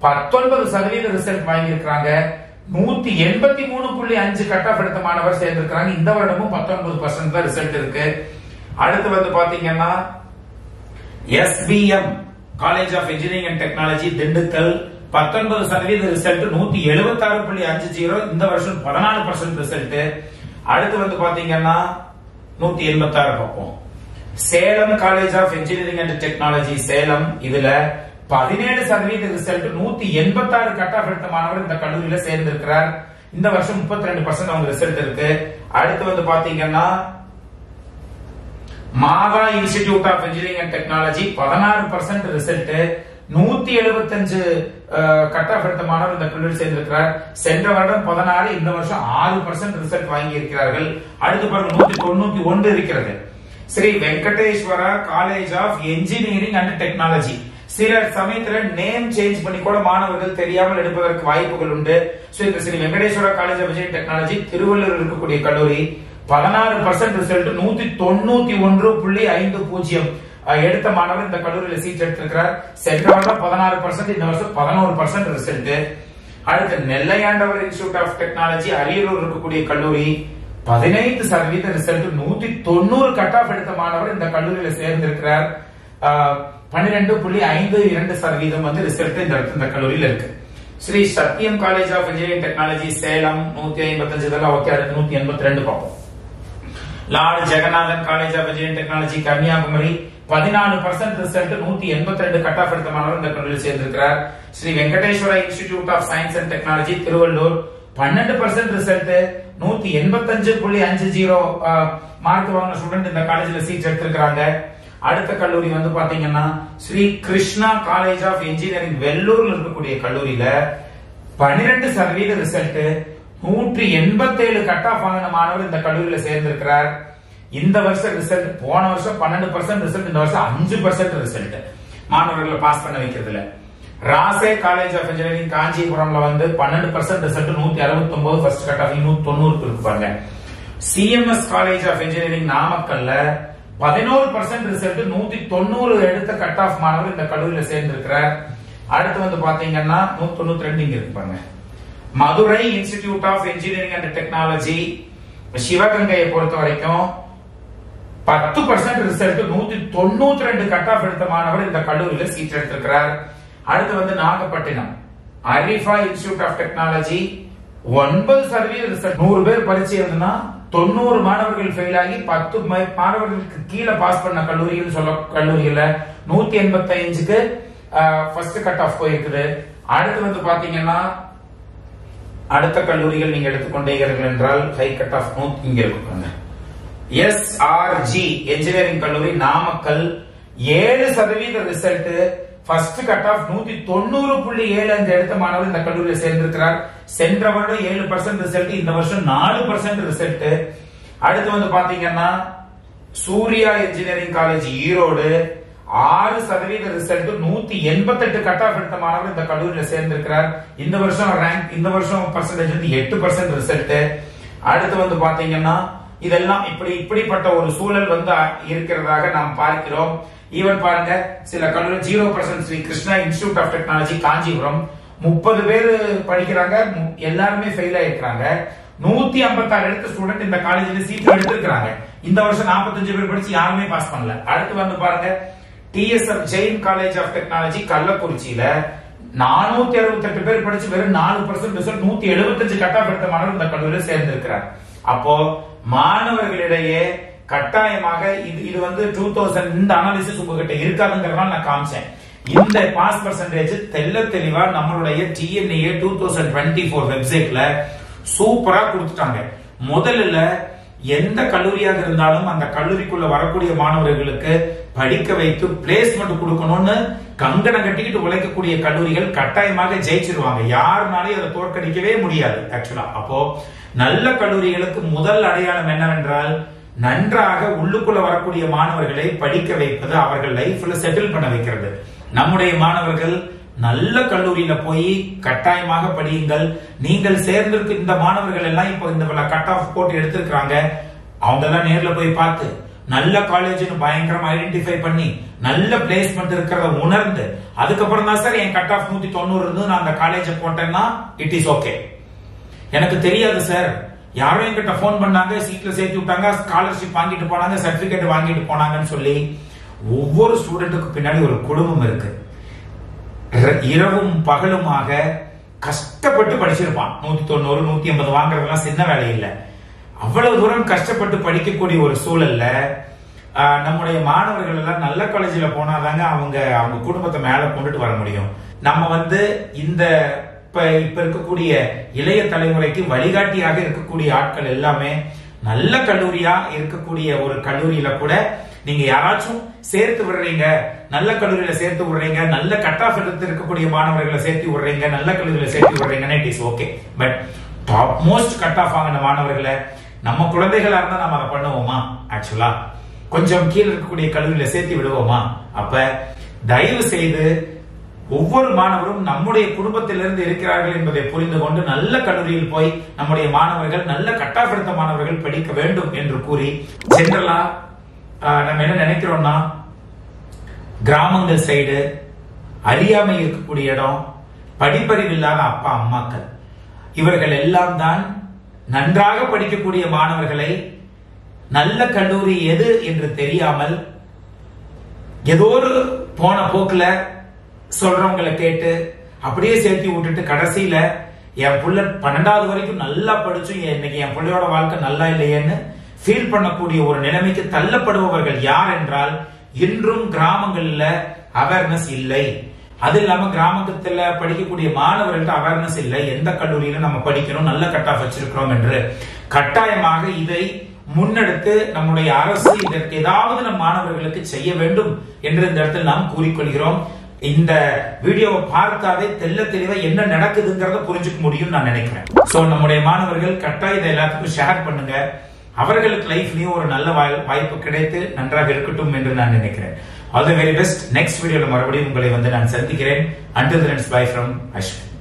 19% result வாங்கியிருக்கிறாங்க. 183.5 கட் ஆஃப் எடுத்த மாணவர் சேர்ந்திருக்கிறாங்க. இந்த வருடமும் 19% தான் ரிசல்ட் இருக்கு. அடுத்து வந்து பாத்தீங்கன்னா SBM college of engineering and technology, Dindigul, 19% result, 176.50. இந்த வருஷம் 14% ரிசல்ட். அடுத்து வந்து பாத்தீங்கன்னா 186 பார்ப்போம். Salem college of engineering and technology, Salem, இதுல 17% ரிசல்ட், 186 கட் ஆஃப் எடுத்த மாணவர் இந்த கல்லூரியில சேர்ந்திருக்கிறார். இந்த வருஷம் 32% அவங்க ரிசல்ட் இருக்கு. அடுத்து வந்து பாத்தீங்கன்னா Madha institute of engineering and technology, 16% result, 175 cut off எடுத்த மாணவர் இந்த கல்லூரியில் சேர்ந்திருக்கிறார். சென்ற வருடம் 16, இந்த வருஷம் 6% ரிசல்ட் வாங்கி இருக்கிறார்கள். அடுத்து பாருங்க 191 இருக்கிறது. Sri Venkateswara college of engineering and technology, சில சமயத்துல நேம் சேஞ்ச் பண்ணி கூட மாணவர்கள் தெரியாமல் எடுப்பதற்கு வாய்ப்புகள் உண்டு. இந்த Sri Venkateswara college of engineering technology, Tiruvallur இருக்கக்கூடிய கல்லூரி, 16% ரிசல்ட், 191.50 எடுத்த மாணவர் இந்த கல்லூரியில் சீட் எடுத்திருக்கிறார். சென்ற வருடம் 16%, இந்த வருஷம் 11% ரிசல்ட். அடுத்து நெல்லையாண்டவர் இன்ஸ்டிடியூட் ஆஃப் டெக்னாலஜி, அரியலூர் இருக்கக்கூடிய கல்லூரி, 15% ரிசல்ட், 190 கட் ஆஃப் எடுத்த மாணவர் இந்த கல்லூரியில் சேர்ந்திருக்கிறார். 12.52% வந்து ரிசல்ட் இந்த கல்லூரியில் இருக்கு. Sri Sathyam college of engineering technology, Salem, 155. இதெல்லாம் ஓகே. அடுத்து 182 பார்ப்போம். Lord Jeganathan college of engineering technology, Kanyakumari, 14% result, 182 cut off எடுத்த மாணவர் இந்த கல்லூரியில் சேர்ந்திருக்கிறார். Sri Venkateswara institute of science and technology, Tiruvallur, 12% result, 185.50 mark வாங்கின ஸ்டூடெண்ட் இந்த காலேஜில் சீட் எடுத்திருக்கிறாங்க. அடுத்த கல்லூரி வந்து பாத்தீங்கன்னா Sri Krishna college of engineering, வெள்ளூர்ல இருக்கக்கூடிய கல்லூரியில 12% ரிசல்ட், 187 கட் ஆஃப் வாங்கின மாணவர் இந்த கல்லூரியில சேர்ந்திருக்கிறார். இந்த வருஷம் ரிசல்ட், போன வருஷம் 12% ரிசல்ட், இந்த வருஷம் 5% ரிசல்ட் மாணவர்களை பாஸ் பண்ண வைக்கிறதுல. ராசே காலேஜ் ஆஃப் இன்ஜினியரிங் காஞ்சிபுரம்ல வந்து 12% ரிசல்ட் 169 ஃபர்ஸ்ட் கட் ஆஃப் 190 இருக்கு பாருங்க. சிஎம்எஸ் காலேஜ் ஆஃப் இன்ஜினியரிங் நாமக்கல்ல 11% ரிசல்ட் 190 எடுத்த கட் ஆஃப் மாணவர் இந்த கல்லூரியில சேர்ந்திருக்கிறார். அடுத்து வந்து பாத்தீங்கன்னா 192 இங்க இருக்கு பாருங்க. Madurai institute of engineering and technology சிவகங்கையை பொறுத்த வரைக்கும் 10% ரிசல்ட் 192 கட் ஆஃப் எடுத்த மாணவர் இந்த கல்லூரியில சீட் எடுத்திருக்கிறார். அடுத்து வந்து Nagapattinam Arifa institute of technology 9% result 100 பேர் பரீட்சை எழுதுனா 90 மாணவர்கள் ஃபெயில் ஆகி 10 மாணவர்களுக்கு கீழே பாஸ் பண்ண கல்லூரிகள் கல்லூரியில 185க்கு ஃபர்ஸ்ட் கட் ஆஃப் போயிருக்குது. அடுத்து வந்து பாத்தீங்கன்னா அடுத்த கல்லூரிகள் நீங்க எடுத்துக்கொண்டீர்கள் என்றால் ஹை கட் ஆஃப் இங்க இருக்கு. எஸ்ஆர்ஜி என்ஜினியரிங் கல்லூரி Namakkal 7% result first cut of 190.75 எடுத்த மாணவர் இந்த கல்லூரியில் சேர்ந்திருக்கிறார். சென்ற வருடம் 7% ரிசல்ட், இந்த வருஷம் 4% ரிசல்ட். அடுத்து வந்து பாத்தீங்கன்னா Surya engineering college Erode 6% result 188 cut off எடுத்த மாணவர் இந்த கல்லூரியில் சேர்ந்திருக்கிறார். இந்த வருஷம் ரேங்க், இந்த வருஷம் பர்சன்டேஜ் வந்து 8% ரிசல்ட். அடுத்து வந்து பாத்தீங்கன்னா இதெல்லாம் இப்படிப்பட்ட ஒரு சூழல் வந்து இருக்கிறதாக நாம் பார்க்கிறோம். ஈவன் பாருங்க சில கல்லூரி 0% Sri Krishna institute of technology Kanchipuram 30 பேர் படிக்கிறாங்க, எல்லாருமே ஃபெயில் ஆயிருக்காங்க. 156 எடுத்த ஸ்டூடெண்ட் இந்த காலேஜ்ல சீட் எடுத்திருக்காங்க. இந்த வருஷம் 45 பேர் படிச்சு யாருமே பாஸ் பண்ணல. அடுத்து வந்து பாருங்க TSF Jain college of technology கள்ளக்குறிச்சியில 468 பேர் படிச்சு வெறும் 4% ரிசல்ட் 175 கட் ஆஃப் எடுத்த மாணவர் இந்த கல்லூரியில் சேர்ந்திருக்கிறார். அப்போ மாணவர்களிடையே கட்டாயமாக இது வந்து 2000 இந்த அனாலிசிஸ் உங்ககிட்ட இருக்காதுங்கிறதால நான் காமிச்சேன். இந்த பாஸ் பர்சன்டேஜ் தெளிவா நம்மளுடைய TNA 2024 வெப்சைட்ல சூப்பரா கொடுத்துட்டாங்க. முதல்ல எந்த கல்லூரியாக இருந்தாலும் அந்த கல்லூரிக்குள்ள வரக்கூடிய மாணவர்களுக்கு படிக்க வைத்து பிளேஸ்மெண்ட் கொடுக்கணும்னு கங்கணம் கட்டிக்கிட்டு உழைக்கக்கூடிய கல்லூரிகள் கட்டாயமாக ஜெயிச்சிருவாங்க. யாருனாலையும் அதை தோற்கடிக்கவே முடியாது ஆக்சுவலா. அப்போ நல்ல கல்லூரிகளுக்கு முதல் அடையாளம் என்னவென்றால் நன்றாக உள்ளுக்குள்ள வரக்கூடிய மாணவர்களை படிக்க வைப்பது, அவர்கள் லைஃப்ல செட்டில் பண்ண வைக்கிறது. நம்முடைய மாணவர்கள் நல்ல கல்லூரியில போய் கட்டாயமாக படியுங்கள். நீங்கள் சேர்ந்திருக்க இந்த மாணவர்கள் எல்லாம் இப்போ இந்த கட் ஆஃப் போட்டு எடுத்திருக்காங்க. அவங்க எல்லாம் நேர்ல போய் பார்த்து நல்ல காலேஜ்னு பயங்கரமா ஐடென்டிஃபை பண்ணி நல்ல பிளேஸ்மெண்ட் இருக்கிறத உணர்ந்து அதுக்கப்புறம் தான் சார் என் கட் ஆஃப் 190 இருந்து நான் அந்த காலேஜ் போட்டேன்னா இட் இஸ் ஓகே. எனக்கு தெரியாது சார், யாரோ என்கிட்ட போன் பண்ணாங்க, சீட்ல சேர்த்து விட்டாங்க, ஸ்காலர்ஷிப் வாங்கிட்டு போனாங்க, சர்டிபிகேட் வாங்கிட்டு போனாங்கன்னு சொல்லி ஒவ்வொரு ஸ்டூடெண்ட்டுக்கு பின்னாடி ஒரு குடும்பம் இருக்கு. இரவும் பகலுமாக கஷ்டப்பட்டு படிச்சிருப்பான். 190 180 வாங்குறதெல்லாம் சின்ன வேலை இல்லை. அவ்வளவு தூரம் கஷ்டப்பட்டு படிக்கக்கூடிய ஒரு சூழல்ல நம்முடைய மாணவர்கள் எல்லாம் நல்ல காலேஜ்ல போனாதாங்க அவங்க குடும்பத்தை மேல கொண்டுட்டு வர முடியும். நம்ம வந்து இந்த இப்ப இருக்கக்கூடிய இளைய தலைமுறைக்கு வழிகாட்டியாக இருக்கக்கூடிய ஆட்கள் எல்லாமே நல்ல கல்லூரியா இருக்கக்கூடிய ஒரு கல்லூரியில கூட நீங்க யாராச்சும் சேர்த்து விடுறீங்க, நல்ல கல்லூரியில சேர்த்து விடுறீங்க, நல்ல கட் ஆஃப் எடுத்து இருக்கக்கூடிய மாணவர்களை சேர்த்து விடுறீங்க, நல்ல கல்லூரியில சேர்த்து விடுறீங்கன்னா it is okay. But top most cut off ஆகின மாணவர்களை நம்ம குழந்தைகளா இருந்தா நம்ம அதை பண்ணுவோமா? ஆக்சுவலா கொஞ்சம் கீழே இருக்கக்கூடிய கல்லூரியில சேர்த்து விடுவோமா? அப்ப தயவு செய்து ஒவ்வொரு மாணவரும் நம்முடைய குடும்பத்திலிருந்து இருக்கிறார்கள் என்பதை புரிந்து கொண்டு நல்ல கல்லூரியில் போய் நம்முடைய மாணவர்கள் நல்ல கட் ஆஃப் எடுத்த மாணவர்கள் படிக்க வேண்டும் என்று கூறி, ஜெனரலா நம்ம என்ன நினைக்கிறோம்னா கிராமங்கள் சைடு அறியாமை இருக்கக்கூடிய இடம், படிப்பறிவு இல்லாத அப்பா அம்மாக்கள், இவர்கள் எல்லாம் தான் நன்றாக படிக்கக்கூடிய மாணவர்களை நல்ல கல்லூரி எது என்று தெரியாமல் ஏதோ ஒரு போன போக்குல சொல்றவங்களை கேட்டு அப்படியே சேர்த்து விட்டுட்டு கடைசியில என் புள்ள 12வது வரைக்கும் நல்லா படிச்சு இன்னைக்கு என் பிள்ளையோட வாழ்க்கை நல்லா இல்லையேன்னு ஃபீல் பண்ணக்கூடிய ஒரு நிலைமைக்கு தள்ளப்படுபவர்கள் யார் என்றால் இன்றும் கிராமங்கள்ல அவேர்னஸ் இல்லை. அது இல்லாம கிராமத்துல படிக்கக்கூடிய மாணவர்கள்ட்ட அவேர்னஸ் இல்லை. எந்த கல்லூரியில நம்ம படிக்கணும், நல்ல கட் ஆஃப் வச்சிருக்கிறோம் என்று கட்டாயமாக இதை முன்னெடுத்து நம்முடைய அரசு இதற்கு ஏதாவது நம் மாணவர்களுக்கு செய்ய வேண்டும் என்று இந்த இடத்தில் நாம் கூறிக்கொள்கிறோம். இந்த வீடியோவை பார்த்தாவே தெளிவா என்ன நடக்குதுங்கிறத புரிஞ்சுக்க முடியும் நான் நினைக்கிறேன். சோ நம்முடைய மாணவர்கள் கட்டாயம் இதை எல்லாத்துக்கும் ஷேர் பண்ணுங்க. அவர்களுக்கு லைஃப்லயும் ஒரு நல்ல வாய்ப்பு கிடைத்து நன்றாக இருக்கட்டும் என்று நான் நினைக்கிறேன். All the very best. Next வீடியோல மறுபடியும் உங்களை வந்து நான் சந்திக்கிறேன். Until then, it's bye from Ashwin.